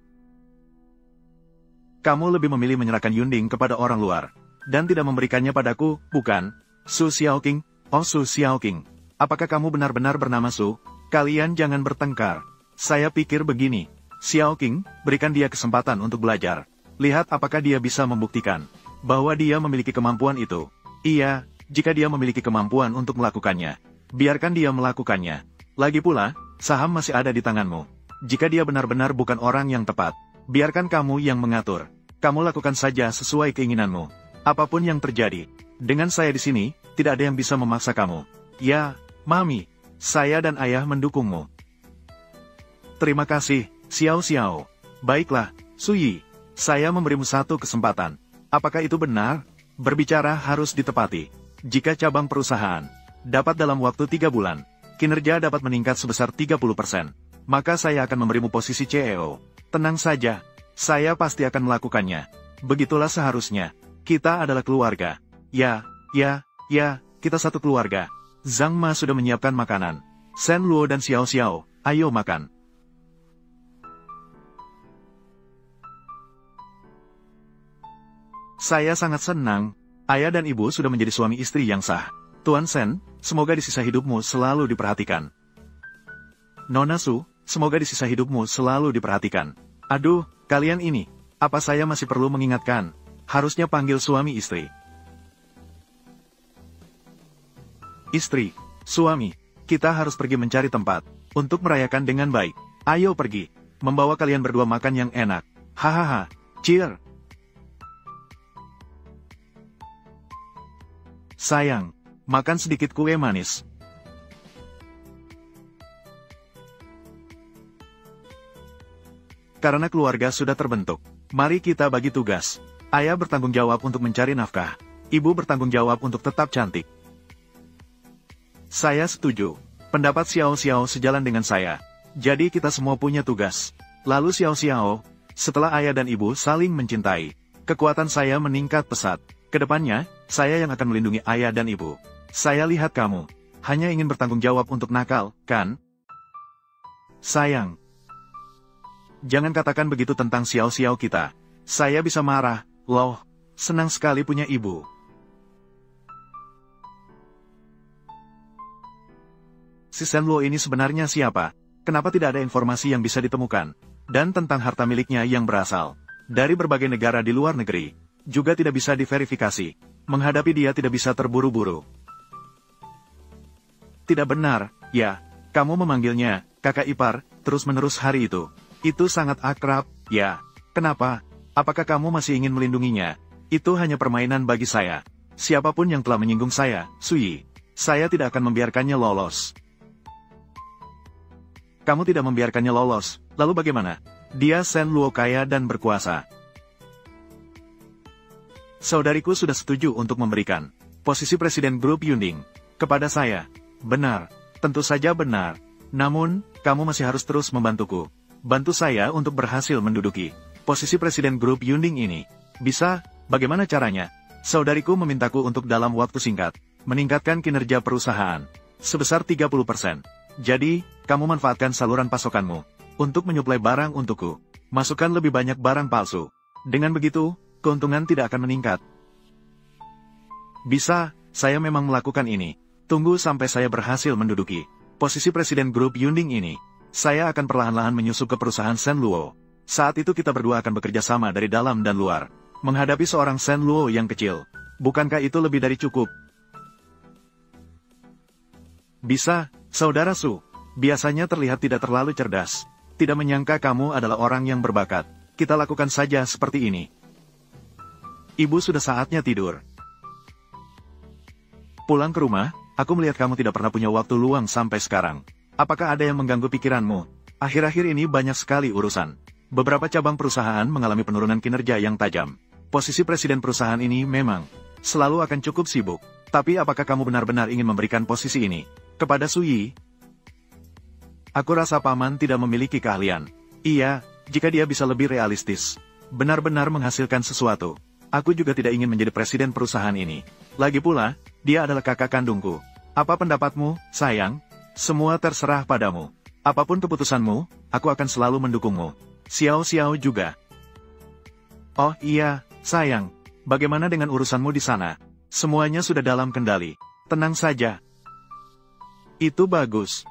Kamu lebih memilih menyerahkan Yunding kepada orang luar, dan tidak memberikannya padaku, bukan? Su Xiaoqing, oh Su Xiaoqing. Apakah kamu benar-benar bernama Su? Kalian jangan bertengkar. Saya pikir begini. Xiaoqing, berikan dia kesempatan untuk belajar. Lihat apakah dia bisa membuktikan bahwa dia memiliki kemampuan itu. Iya, jika dia memiliki kemampuan untuk melakukannya, biarkan dia melakukannya. Lagi pula, saham masih ada di tanganmu. Jika dia benar-benar bukan orang yang tepat, biarkan kamu yang mengatur. Kamu lakukan saja sesuai keinginanmu. Apapun yang terjadi, dengan saya di sini, tidak ada yang bisa memaksa kamu. Ya, Mami, saya dan Ayah mendukungmu. Terima kasih, Xiao Xiao. Baiklah, Su Yi, saya memberimu satu kesempatan. Apakah itu benar? Berbicara harus ditepati. Jika cabang perusahaan dapat dalam waktu 3 bulan, kinerja dapat meningkat sebesar 30%, maka saya akan memberimu posisi CEO. Tenang saja, saya pasti akan melakukannya. Begitulah seharusnya. Kita adalah keluarga. Ya, kita satu keluarga. Zhang Ma sudah menyiapkan makanan. Shen Luo dan Xiao Xiao, ayo makan. Saya sangat senang, ayah dan ibu sudah menjadi suami istri yang sah. Tuan Shen, semoga di sisa hidupmu selalu diperhatikan. Nona Su, semoga di sisa hidupmu selalu diperhatikan. Aduh, kalian ini, apa saya masih perlu mengingatkan? Harusnya panggil suami istri. Istri, suami, kita harus pergi mencari tempat untuk merayakan dengan baik. Ayo pergi, membawa kalian berdua makan yang enak. Hahaha, cheer. Sayang, makan sedikit kue manis. Karena keluarga sudah terbentuk, mari kita bagi tugas. Ayah bertanggung jawab untuk mencari nafkah. Ibu bertanggung jawab untuk tetap cantik. Saya setuju. Pendapat Xiao Xiao sejalan dengan saya. Jadi kita semua punya tugas. Lalu Xiao Xiao, setelah ayah dan ibu saling mencintai, kekuatan saya meningkat pesat. Kedepannya, saya yang akan melindungi ayah dan ibu. Saya lihat kamu hanya ingin bertanggung jawab untuk nakal, kan? Sayang, jangan katakan begitu tentang Xiao Xiao kita. Saya bisa marah, loh, senang sekali punya ibu. Si Shen Luo ini sebenarnya siapa? Kenapa tidak ada informasi yang bisa ditemukan? Dan tentang harta miliknya yang berasal dari berbagai negara di luar negeri, juga tidak bisa diverifikasi. Menghadapi dia tidak bisa terburu-buru. Tidak benar, ya, kamu memanggilnya kakak ipar terus-menerus hari itu. Itu sangat akrab, ya. Kenapa? Apakah kamu masih ingin melindunginya? Itu hanya permainan bagi saya. Siapapun yang telah menyinggung saya, Su Yi, saya tidak akan membiarkannya lolos. Kamu tidak membiarkannya lolos, lalu bagaimana? Dia Shen Luo kaya dan berkuasa. Saudariku sudah setuju untuk memberikan posisi Presiden Grup Yunding kepada saya. Benar, tentu saja benar. Namun, kamu masih harus terus membantuku. Bantu saya untuk berhasil menduduki posisi Presiden Grup Yunding ini. Bisa? Bagaimana caranya? Saudariku memintaku untuk dalam waktu singkat meningkatkan kinerja perusahaan sebesar 30%. Jadi, kamu manfaatkan saluran pasokanmu untuk menyuplai barang untukku. Masukkan lebih banyak barang palsu. Dengan begitu, keuntungan tidak akan meningkat. Bisa, saya memang melakukan ini. Tunggu sampai saya berhasil menduduki posisi Presiden Grup Yunding ini. Saya akan perlahan-lahan menyusup ke perusahaan Shen Luo. Saat itu kita berdua akan bekerja sama dari dalam dan luar, menghadapi seorang Shen Luo yang kecil. Bukankah itu lebih dari cukup? Bisa, Saudara Su. Biasanya terlihat tidak terlalu cerdas. Tidak menyangka kamu adalah orang yang berbakat. Kita lakukan saja seperti ini. Ibu sudah saatnya tidur. Pulang ke rumah, aku melihat kamu tidak pernah punya waktu luang sampai sekarang. Apakah ada yang mengganggu pikiranmu? Akhir-akhir ini banyak sekali urusan. Beberapa cabang perusahaan mengalami penurunan kinerja yang tajam. Posisi presiden perusahaan ini memang selalu akan cukup sibuk. Tapi apakah kamu benar-benar ingin memberikan posisi ini kepada Su Yi? Aku rasa paman tidak memiliki keahlian. Iya, jika dia bisa lebih realistis, benar-benar menghasilkan sesuatu. Aku juga tidak ingin menjadi presiden perusahaan ini. Lagi pula, dia adalah kakak kandungku. Apa pendapatmu, sayang? Semua terserah padamu. Apapun keputusanmu, aku akan selalu mendukungmu. Xiao Xiao juga. Oh iya, sayang. Bagaimana dengan urusanmu di sana? Semuanya sudah dalam kendali. Tenang saja. Itu bagus.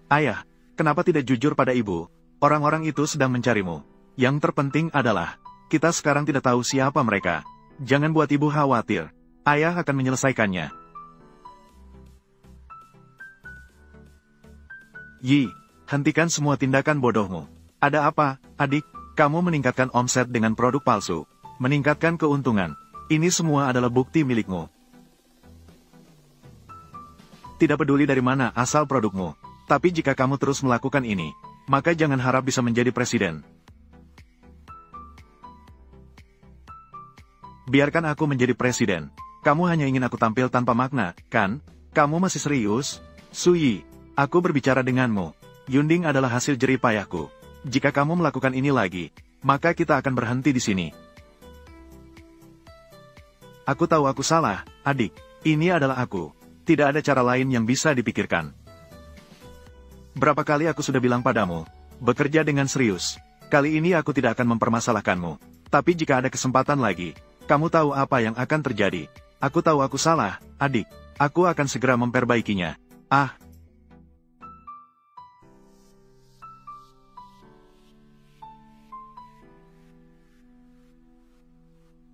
Ayah, kenapa tidak jujur pada ibu? Orang-orang itu sedang mencarimu. Yang terpenting adalah, kita sekarang tidak tahu siapa mereka. Jangan buat ibu khawatir. Ayah akan menyelesaikannya. Yi, hentikan semua tindakan bodohmu. Ada apa, adik? Kamu meningkatkan omset dengan produk palsu. Meningkatkan keuntungan. Ini semua adalah bukti milikmu. Tidak peduli dari mana asal produkmu. Tapi jika kamu terus melakukan ini, maka jangan harap bisa menjadi presiden. Biarkan aku menjadi presiden. Kamu hanya ingin aku tampil tanpa makna, kan? Kamu masih serius? Su Yi, aku berbicara denganmu. Yunding adalah hasil jerih payahku. Jika kamu melakukan ini lagi, maka kita akan berhenti di sini. Aku tahu aku salah, adik. Ini adalah aku. Tidak ada cara lain yang bisa dipikirkan. Berapa kali aku sudah bilang padamu, bekerja dengan serius. Kali ini aku tidak akan mempermasalahkanmu. Tapi jika ada kesempatan lagi, kamu tahu apa yang akan terjadi. Aku tahu aku salah, adik. Aku akan segera memperbaikinya. Ah.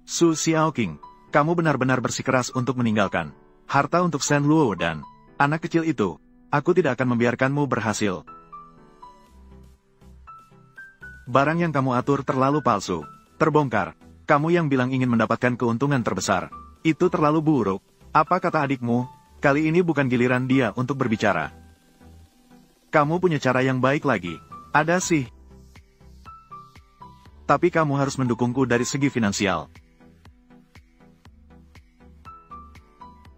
Su Xiaoqing, kamu benar-benar bersikeras untuk meninggalkan harta untuk Shen Luo dan anak kecil itu. Aku tidak akan membiarkanmu berhasil. Barang yang kamu atur terlalu palsu. Terbongkar. Kamu yang bilang ingin mendapatkan keuntungan terbesar. Itu terlalu buruk. Apa kata adikmu? Kali ini bukan giliran dia untuk berbicara. Kamu punya cara yang baik lagi. Ada sih. Tapi kamu harus mendukungku dari segi finansial.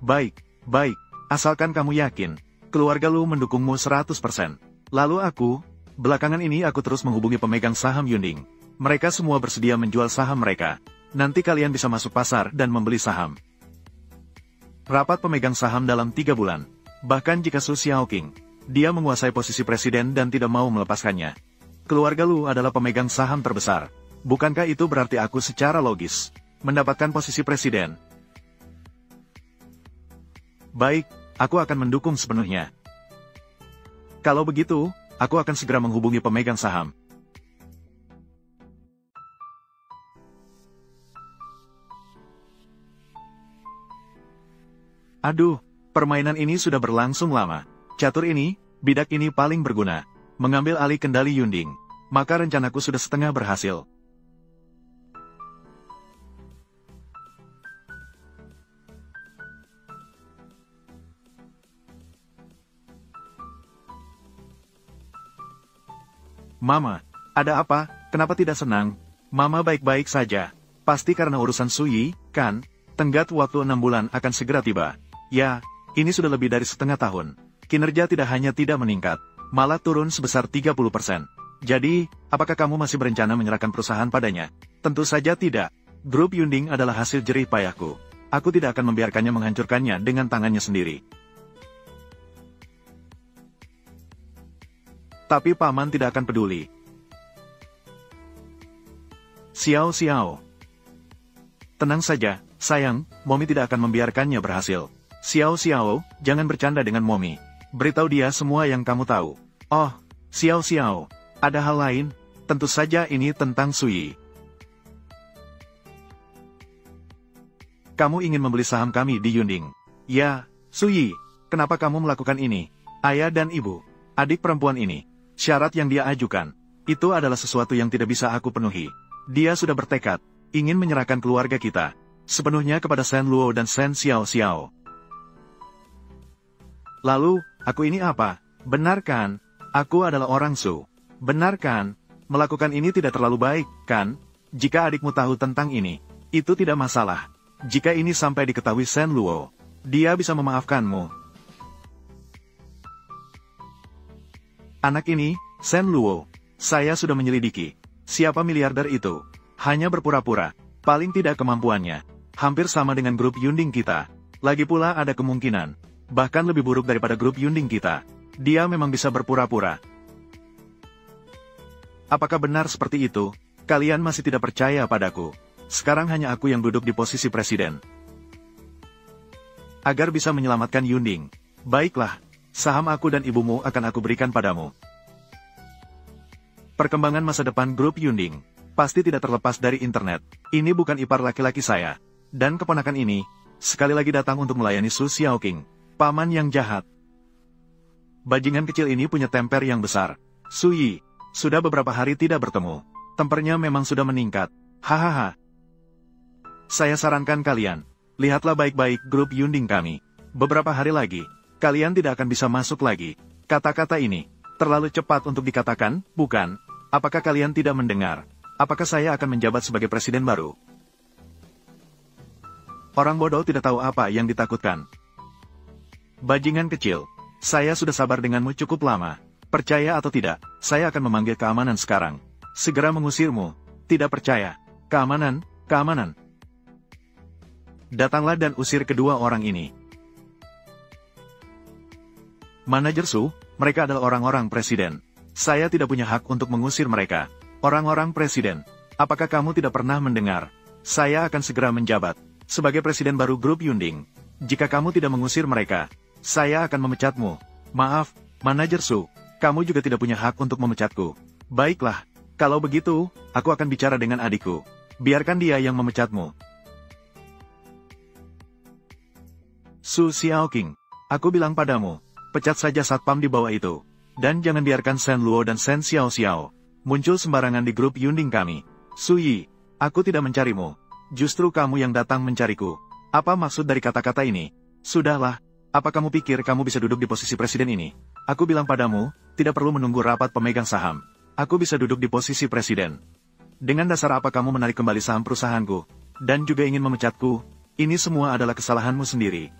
Baik, baik. Asalkan kamu yakin. Keluarga lu mendukungmu 100%. Lalu aku, belakangan ini aku terus menghubungi pemegang saham Yunding. Mereka semua bersedia menjual saham mereka. Nanti kalian bisa masuk pasar dan membeli saham. Rapat pemegang saham dalam 3 bulan. Bahkan jika Su Xiaoqing, dia menguasai posisi presiden dan tidak mau melepaskannya. Keluarga lu adalah pemegang saham terbesar. Bukankah itu berarti aku secara logis mendapatkan posisi presiden? Baik. Aku akan mendukung sepenuhnya. Kalau begitu, aku akan segera menghubungi pemegang saham. Aduh, permainan ini sudah berlangsung lama. Catur ini, bidak ini paling berguna. Mengambil alih kendali Yunding. Maka rencanaku sudah setengah berhasil. Mama, ada apa? Kenapa tidak senang? Mama baik-baik saja. Pasti karena urusan Su Yi, kan? Tenggat waktu 6 bulan akan segera tiba. Ya, ini sudah lebih dari setengah tahun. Kinerja tidak hanya tidak meningkat, malah turun sebesar 30%. Jadi, apakah kamu masih berencana menyerahkan perusahaan padanya? Tentu saja tidak. Grup Yunding adalah hasil jerih payahku. Aku tidak akan membiarkannya menghancurkannya dengan tangannya sendiri. Tapi paman tidak akan peduli. Xiao Xiao. Tenang saja, sayang, Momi tidak akan membiarkannya berhasil. Xiao Xiao, jangan bercanda dengan Momi. Beritahu dia semua yang kamu tahu. Oh, Xiao Xiao, ada hal lain? Tentu saja ini tentang Su Yi. Kamu ingin membeli saham kami di Yunding. Ya, Su Yi, kenapa kamu melakukan ini? Ayah dan ibu, adik perempuan ini. Syarat yang dia ajukan, itu adalah sesuatu yang tidak bisa aku penuhi. Dia sudah bertekad, ingin menyerahkan keluarga kita sepenuhnya kepada Shen Luo dan Shen Xiao Xiao. Lalu, aku ini apa? Benar kan? Aku adalah orang Su. Benar kan? Melakukan ini tidak terlalu baik, kan? Jika adikmu tahu tentang ini, itu tidak masalah. Jika ini sampai diketahui Shen Luo, dia bisa memaafkanmu. Anak ini, Shen Luo, saya sudah menyelidiki. Siapa miliarder itu? Hanya berpura-pura. Paling tidak kemampuannya hampir sama dengan grup Yunding kita. Lagi pula ada kemungkinan bahkan lebih buruk daripada grup Yunding kita. Dia memang bisa berpura-pura. Apakah benar seperti itu? Kalian masih tidak percaya padaku. Sekarang hanya aku yang duduk di posisi presiden. Agar bisa menyelamatkan Yunding. Baiklah, saham aku dan ibumu akan aku berikan padamu. Perkembangan masa depan grup Yunding pasti tidak terlepas dari internet. Ini bukan ipar laki-laki saya. Dan keponakan ini, sekali lagi datang untuk melayani Su Xiaoqing, paman yang jahat. Bajingan kecil ini punya temper yang besar. Su Yi, sudah beberapa hari tidak bertemu. Tempernya memang sudah meningkat. Hahaha. Saya sarankan kalian, lihatlah baik-baik grup Yunding kami. Beberapa hari lagi, kalian tidak akan bisa masuk lagi. Kata-kata ini terlalu cepat untuk dikatakan, bukan? Apakah kalian tidak mendengar? Apakah saya akan menjabat sebagai presiden baru? Orang bodoh tidak tahu apa yang ditakutkan. Bajingan kecil, saya sudah sabar denganmu cukup lama. Percaya atau tidak, saya akan memanggil keamanan sekarang. Segera mengusirmu. Tidak percaya. Keamanan, keamanan. Datanglah dan usir kedua orang ini. Manajer Su, mereka adalah orang-orang presiden. Saya tidak punya hak untuk mengusir mereka. Orang-orang presiden, apakah kamu tidak pernah mendengar? Saya akan segera menjabat sebagai presiden baru grup Yunding. Jika kamu tidak mengusir mereka, saya akan memecatmu. Maaf, Manajer Su, kamu juga tidak punya hak untuk memecatku. Baiklah, kalau begitu, aku akan bicara dengan adikku. Biarkan dia yang memecatmu. Su Xiaoqing, aku bilang padamu, pecat saja satpam di bawah itu. Dan jangan biarkan Shen Luo dan Shen Xiao muncul sembarangan di grup Yunding kami. Su Yi, aku tidak mencarimu. Justru kamu yang datang mencariku. Apa maksud dari kata-kata ini? Sudahlah, apa kamu pikir kamu bisa duduk di posisi presiden ini? Aku bilang padamu, tidak perlu menunggu rapat pemegang saham. Aku bisa duduk di posisi presiden. Dengan dasar apa kamu menarik kembali saham perusahaanku? Dan juga ingin memecatku? Ini semua adalah kesalahanmu sendiri.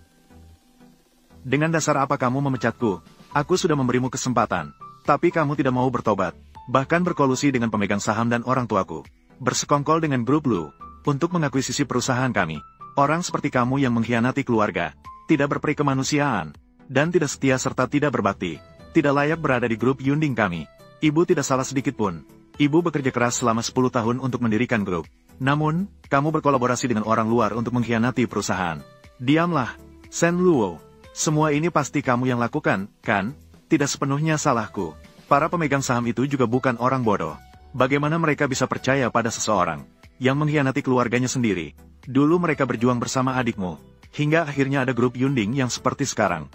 Dengan dasar apa kamu memecatku? Aku sudah memberimu kesempatan. Tapi kamu tidak mau bertobat. Bahkan berkolusi dengan pemegang saham dan orang tuaku. Bersekongkol dengan grup Lu. Untuk mengakuisisi perusahaan kami. Orang seperti kamu yang mengkhianati keluarga. Tidak berperi kemanusiaan. Dan tidak setia serta tidak berbakti. Tidak layak berada di grup Yunding kami. Ibu tidak salah sedikit pun. Ibu bekerja keras selama 10 tahun untuk mendirikan grup. Namun, kamu berkolaborasi dengan orang luar untuk mengkhianati perusahaan. Diamlah, Shen Luo. Semua ini pasti kamu yang lakukan, kan? Tidak sepenuhnya salahku. Para pemegang saham itu juga bukan orang bodoh. Bagaimana mereka bisa percaya pada seseorang yang mengkhianati keluarganya sendiri? Dulu mereka berjuang bersama adikmu. Hingga akhirnya ada grup Yunding yang seperti sekarang.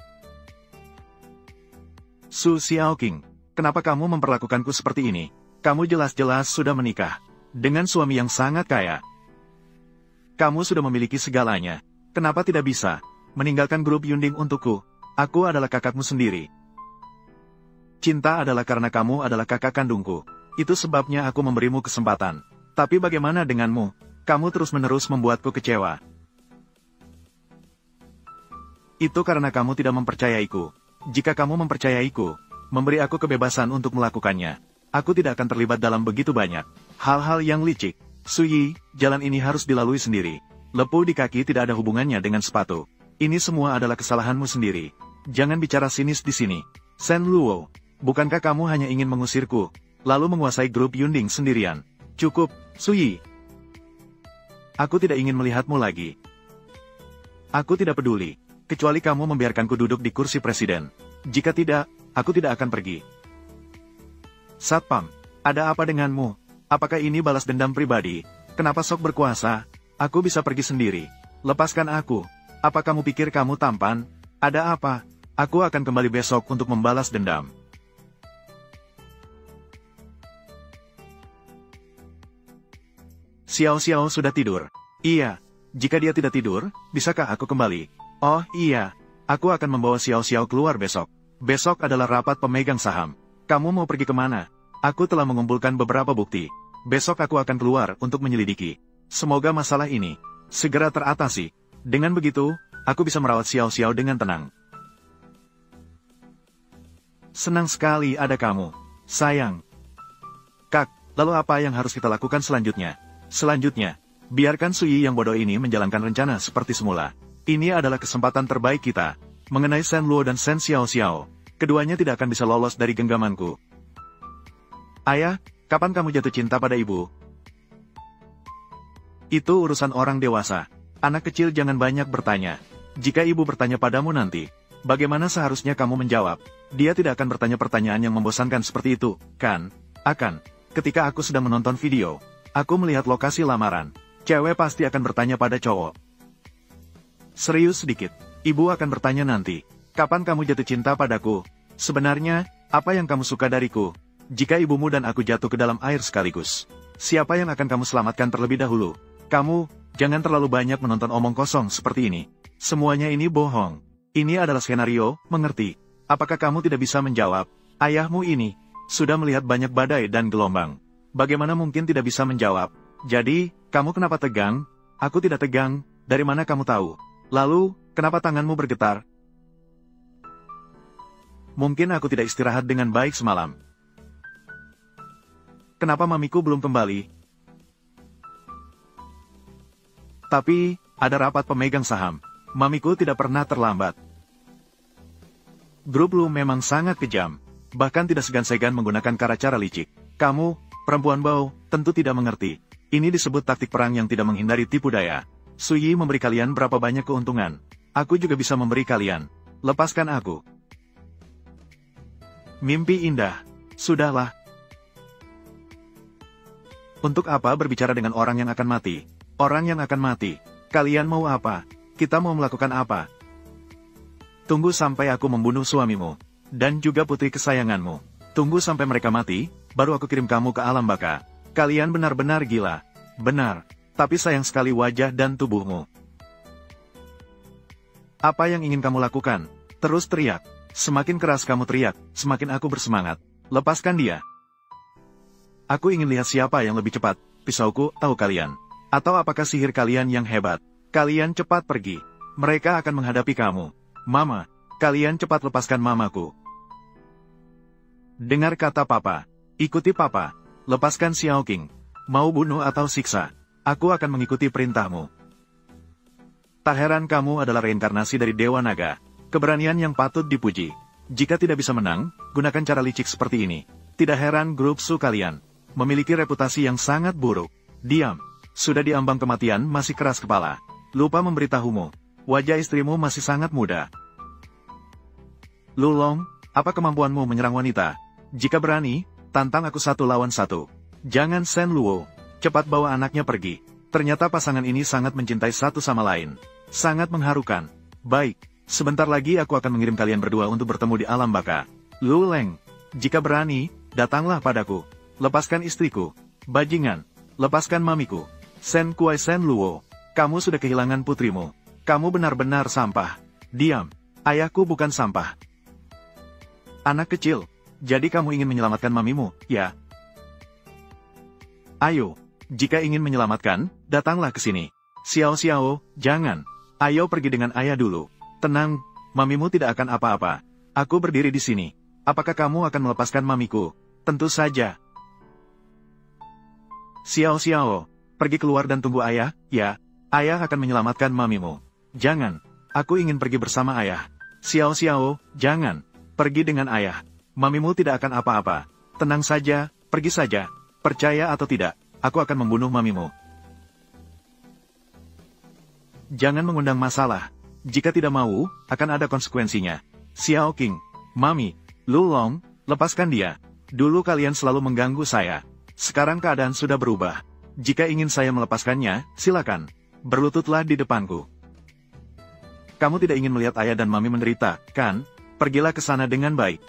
Su Xiaoqing. Kenapa kamu memperlakukanku seperti ini? Kamu jelas-jelas sudah menikah dengan suami yang sangat kaya. Kamu sudah memiliki segalanya. Kenapa tidak bisa meninggalkan grup Yunding untukku? Aku adalah kakakmu sendiri. Cinta adalah karena kamu adalah kakak kandungku. Itu sebabnya aku memberimu kesempatan. Tapi bagaimana denganmu? Kamu terus-menerus membuatku kecewa. Itu karena kamu tidak mempercayaiku. Jika kamu mempercayaiku, memberi aku kebebasan untuk melakukannya, aku tidak akan terlibat dalam begitu banyak hal-hal yang licik. Su Yi, jalan ini harus dilalui sendiri. Lepu di kaki tidak ada hubungannya dengan sepatu. Ini semua adalah kesalahanmu sendiri. Jangan bicara sinis di sini. Shen Luo, bukankah kamu hanya ingin mengusirku, lalu menguasai grup Yunding sendirian? Cukup, Su Yi. Aku tidak ingin melihatmu lagi. Aku tidak peduli, kecuali kamu membiarkanku duduk di kursi presiden. Jika tidak, aku tidak akan pergi. Satpam, ada apa denganmu? Apakah ini balas dendam pribadi? Kenapa sok berkuasa? Aku bisa pergi sendiri. Lepaskan aku. Apa kamu pikir kamu tampan? Ada apa? Aku akan kembali besok untuk membalas dendam. Xiao sudah tidur. Iya. Jika dia tidak tidur, bisakah aku kembali? Oh iya. Aku akan membawa Xiao keluar besok. Besok adalah rapat pemegang saham. Kamu mau pergi kemana? Aku telah mengumpulkan beberapa bukti. Besok aku akan keluar untuk menyelidiki. Semoga masalah ini segera teratasi. Dengan begitu, aku bisa merawat Xiao Xiao dengan tenang. Senang sekali ada kamu, sayang. Kak, lalu apa yang harus kita lakukan selanjutnya? Selanjutnya, biarkan Suyi yang bodoh ini menjalankan rencana seperti semula. Ini adalah kesempatan terbaik kita. Mengenai Shen Luo dan Shen Xiao Xiao, keduanya tidak akan bisa lolos dari genggamanku. Ayah, kapan kamu jatuh cinta pada ibu? Itu urusan orang dewasa. Anak kecil jangan banyak bertanya. Jika ibu bertanya padamu nanti, bagaimana seharusnya kamu menjawab? Dia tidak akan bertanya pertanyaan yang membosankan seperti itu, kan? Akan. Ketika aku sedang menonton video, aku melihat lokasi lamaran. Cewek pasti akan bertanya pada cowok. Serius sedikit. Ibu akan bertanya nanti, kapan kamu jatuh cinta padaku? Sebenarnya, apa yang kamu suka dariku? Jika ibumu dan aku jatuh ke dalam air sekaligus, siapa yang akan kamu selamatkan terlebih dahulu? Kamu, jangan terlalu banyak menonton omong kosong seperti ini. Semuanya ini bohong. Ini adalah skenario, mengerti? Apakah kamu tidak bisa menjawab? Ayahmu ini, sudah melihat banyak badai dan gelombang. Bagaimana mungkin tidak bisa menjawab? Jadi, kamu kenapa tegang? Aku tidak tegang, dari mana kamu tahu? Lalu, kenapa tanganmu bergetar? Mungkin aku tidak istirahat dengan baik semalam. Kenapa mamiku belum kembali? Tapi, ada rapat pemegang saham. Mamiku tidak pernah terlambat. Grup Lu memang sangat kejam. Bahkan tidak segan-segan menggunakan cara-cara licik. Kamu, perempuan bau, tentu tidak mengerti. Ini disebut taktik perang yang tidak menghindari tipu daya. Suyi memberi kalian berapa banyak keuntungan. Aku juga bisa memberi kalian. Lepaskan aku. Mimpi indah. Sudahlah. Untuk apa berbicara dengan orang yang akan mati? Orang yang akan mati. Kalian mau apa? Kita mau melakukan apa? Tunggu sampai aku membunuh suamimu. Dan juga putri kesayanganmu. Tunggu sampai mereka mati, baru aku kirim kamu ke alam baka. Kalian benar-benar gila. Benar. Tapi sayang sekali wajah dan tubuhmu. Apa yang ingin kamu lakukan? Terus teriak. Semakin keras kamu teriak, semakin aku bersemangat. Lepaskan dia. Aku ingin lihat siapa yang lebih cepat, pisauku atau kalian. Atau apakah sihir kalian yang hebat? Kalian cepat pergi. Mereka akan menghadapi kamu. Mama, kalian cepat lepaskan mamaku. Dengar kata papa. Ikuti papa. Lepaskan Xiao Qing. Mau bunuh atau siksa? Aku akan mengikuti perintahmu. Tak heran kamu adalah reinkarnasi dari Dewa Naga. Keberanian yang patut dipuji. Jika tidak bisa menang, gunakan cara licik seperti ini. Tidak heran grup Su kalian memiliki reputasi yang sangat buruk. Diam. Sudah diambang kematian masih keras kepala. Lupa memberitahumu. Wajah istrimu masih sangat muda. Lulong, apa kemampuanmu menyerang wanita? Jika berani, tantang aku 1 lawan 1. Jangan Shen Luo. Cepat bawa anaknya pergi. Ternyata pasangan ini sangat mencintai satu sama lain. Sangat mengharukan. Baik, sebentar lagi aku akan mengirim kalian berdua untuk bertemu di alam baka. Lu Leng, jika berani, datanglah padaku. Lepaskan istriku. Bajingan, lepaskan mamiku. Shen Kuai Shen Luo, kamu sudah kehilangan putrimu. Kamu benar-benar sampah. Diam, ayahku bukan sampah. Anak kecil, jadi kamu ingin menyelamatkan mamimu, ya? Ayo. Jika ingin menyelamatkan, datanglah ke sini. Xiao Xiao, jangan. Ayo pergi dengan ayah dulu. Tenang, mamimu tidak akan apa-apa. Aku berdiri di sini. Apakah kamu akan melepaskan mamiku? Tentu saja. Xiao Xiao, pergi keluar dan tunggu ayah, ya. Ayah akan menyelamatkan mamimu. Jangan, aku ingin pergi bersama ayah. Xiao Xiao, jangan. Pergi dengan ayah. Mamimu tidak akan apa-apa. Tenang saja, pergi saja. Percaya atau tidak, aku akan membunuh mamimu. Jangan mengundang masalah. Jika tidak mau, akan ada konsekuensinya. Xiao Qing, Mami, Lulong, lepaskan dia. Dulu kalian selalu mengganggu saya. Sekarang keadaan sudah berubah. Jika ingin saya melepaskannya, silakan. Berlututlah di depanku. Kamu tidak ingin melihat ayah dan mami menderita, kan? Pergilah ke sana dengan baik.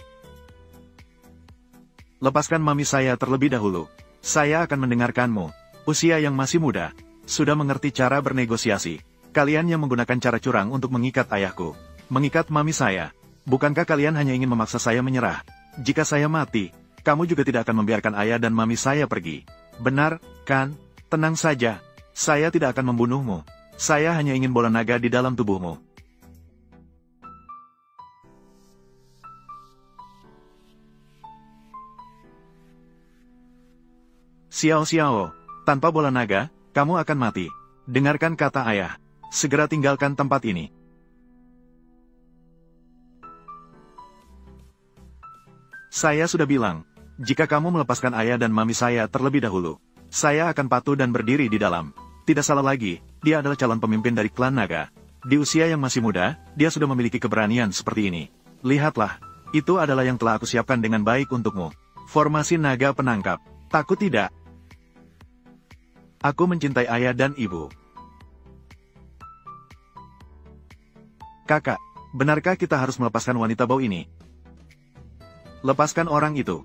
Lepaskan mami saya terlebih dahulu. Saya akan mendengarkanmu. Usia yang masih muda, sudah mengerti cara bernegosiasi. Kalian yang menggunakan cara curang untuk mengikat ayahku. Mengikat mami saya. Bukankah kalian hanya ingin memaksa saya menyerah? Jika saya mati, kamu juga tidak akan membiarkan ayah dan mami saya pergi. Benar, kan? Tenang saja. Saya tidak akan membunuhmu. Saya hanya ingin bola naga di dalam tubuhmu. Xiao Xiao, tanpa bola naga, kamu akan mati. Dengarkan kata ayah. Segera tinggalkan tempat ini. Saya sudah bilang, jika kamu melepaskan ayah dan mami saya terlebih dahulu, saya akan patuh dan berdiri di dalam. Tidak salah lagi, dia adalah calon pemimpin dari klan naga. Di usia yang masih muda, dia sudah memiliki keberanian seperti ini. Lihatlah, itu adalah yang telah aku siapkan dengan baik untukmu. Formasi naga penangkap. Takut tidak? Aku mencintai ayah dan ibu. Kakak, benarkah kita harus melepaskan wanita bau ini? Lepaskan orang itu.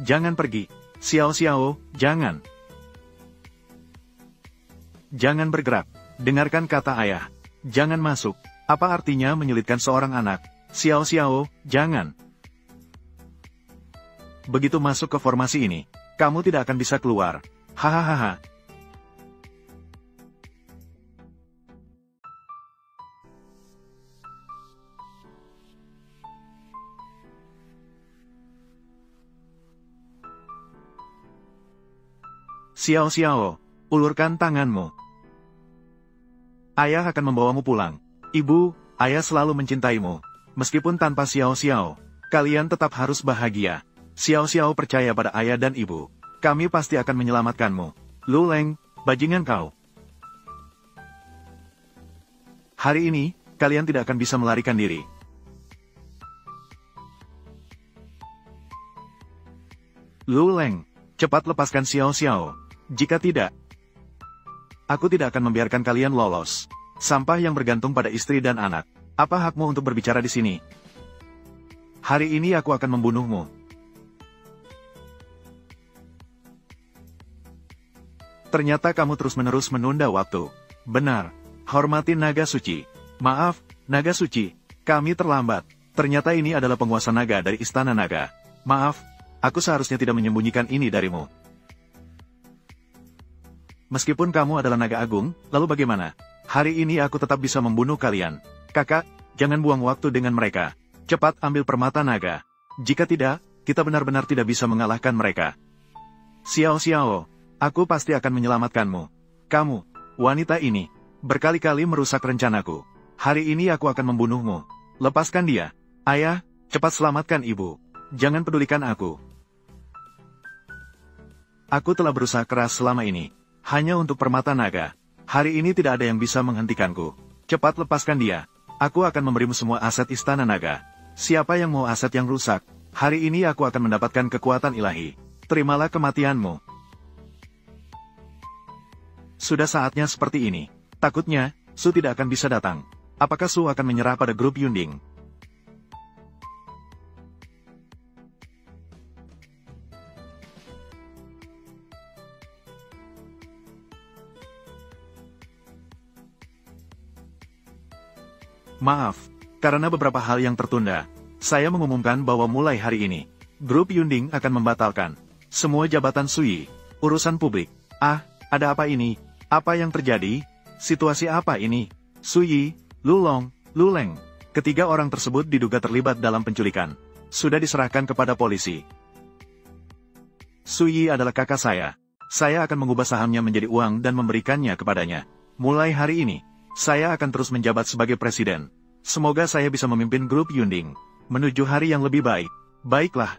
Jangan pergi. Xiao Xiao, jangan. Jangan bergerak. Dengarkan kata ayah. Jangan masuk. Apa artinya menyulitkan seorang anak? Xiao Xiao, jangan. Begitu masuk ke formasi ini, kamu tidak akan bisa keluar. Hahaha. Xiao Xiao, ulurkan tanganmu. Ayah akan membawamu pulang. Ibu, ayah selalu mencintaimu. Meskipun tanpa Xiao Xiao, kalian tetap harus bahagia. Xiao Xiao percaya pada ayah dan ibu. Kami pasti akan menyelamatkanmu. Lu Leng, bajingan kau. Hari ini, kalian tidak akan bisa melarikan diri. Lu Leng, cepat lepaskan Xiao Xiao. Jika tidak, aku tidak akan membiarkan kalian lolos. Sampah yang bergantung pada istri dan anak. Apa hakmu untuk berbicara di sini? Hari ini aku akan membunuhmu. Ternyata kamu terus-menerus menunda waktu. Benar. Hormati naga suci. Maaf, naga suci. Kami terlambat. Ternyata ini adalah penguasa naga dari Istana Naga. Maaf, aku seharusnya tidak menyembunyikan ini darimu. Meskipun kamu adalah naga agung, lalu bagaimana? Hari ini aku tetap bisa membunuh kalian. Kakak, jangan buang waktu dengan mereka. Cepat ambil permata naga. Jika tidak, kita benar-benar tidak bisa mengalahkan mereka. Xiao Xiao, aku pasti akan menyelamatkanmu. Kamu, wanita ini, berkali-kali merusak rencanaku. Hari ini aku akan membunuhmu. Lepaskan dia. Ayah, cepat selamatkan ibu. Jangan pedulikan aku. Aku telah berusaha keras selama ini. Hanya untuk permata naga. Hari ini tidak ada yang bisa menghentikanku. Cepat lepaskan dia. Aku akan memberimu semua aset Istana Naga. Siapa yang mau aset yang rusak? Hari ini aku akan mendapatkan kekuatan ilahi. Terimalah kematianmu. Sudah saatnya seperti ini. Takutnya, Su tidak akan bisa datang. Apakah Su akan menyerah pada grup Yunding? Maaf, karena beberapa hal yang tertunda, saya mengumumkan bahwa mulai hari ini, grup Yunding akan membatalkan semua jabatan Sui, urusan publik. Ah, ada apa ini? Apa yang terjadi? Situasi apa ini? Sui, Lulong, Luleng, ketiga orang tersebut diduga terlibat dalam penculikan. Sudah diserahkan kepada polisi. Sui adalah kakak saya. Saya akan mengubah sahamnya menjadi uang dan memberikannya kepadanya. Mulai hari ini, saya akan terus menjabat sebagai presiden. Semoga saya bisa memimpin grup Yunding menuju hari yang lebih baik. Baiklah.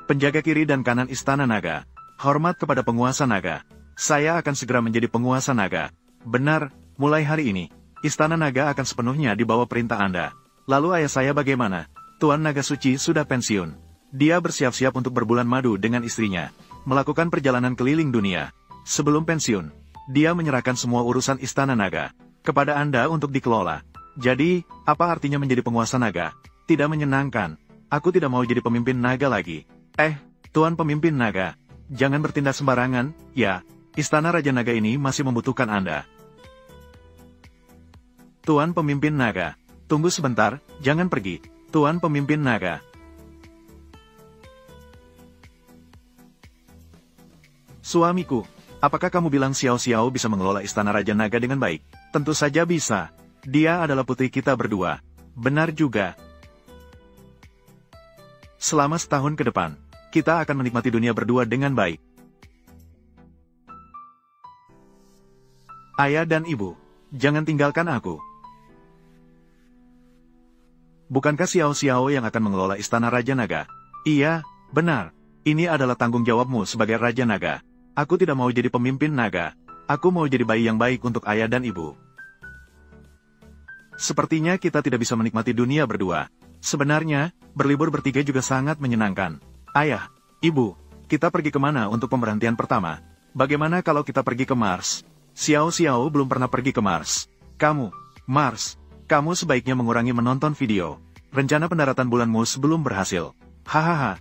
Penjaga kiri dan kanan Istana Naga, hormat kepada penguasa naga. Saya akan segera menjadi penguasa naga. Benar, mulai hari ini, Istana Naga akan sepenuhnya di bawah perintah Anda. Lalu ayah saya bagaimana? Tuan Naga Suci sudah pensiun. Dia bersiap-siap untuk berbulan madu dengan istrinya, melakukan perjalanan keliling dunia. Sebelum pensiun, dia menyerahkan semua urusan Istana Naga kepada Anda untuk dikelola. Jadi, apa artinya menjadi penguasa naga? Tidak menyenangkan. Aku tidak mau jadi pemimpin naga lagi. Tuan pemimpin naga, jangan bertindak sembarangan, ya. Istana Raja Naga ini masih membutuhkan Anda. Tuan pemimpin naga, Tunggu sebentar, jangan pergi, Tuan Pemimpin Naga. Suamiku, apakah kamu bilang Xiao Xiao bisa mengelola Istana Raja Naga dengan baik? Tentu saja bisa. Dia adalah putri kita berdua. Benar juga. Selama setahun ke depan, kita akan menikmati dunia berdua dengan baik. Ayah dan Ibu, jangan tinggalkan aku. Bukankah Xiao Xiao yang akan mengelola Istana Raja Naga? Iya, benar. Ini adalah tanggung jawabmu sebagai Raja Naga. Aku tidak mau jadi pemimpin naga. Aku mau jadi bayi yang baik untuk ayah dan ibu. Sepertinya kita tidak bisa menikmati dunia berdua. Sebenarnya, berlibur bertiga juga sangat menyenangkan. Ayah, ibu, kita pergi kemana untuk pemberhentian pertama? Bagaimana kalau kita pergi ke Mars? Xiao Xiao belum pernah pergi ke Mars. Mars, kamu sebaiknya mengurangi menonton video. Rencana pendaratan bulanmu sebelum berhasil. Hahaha,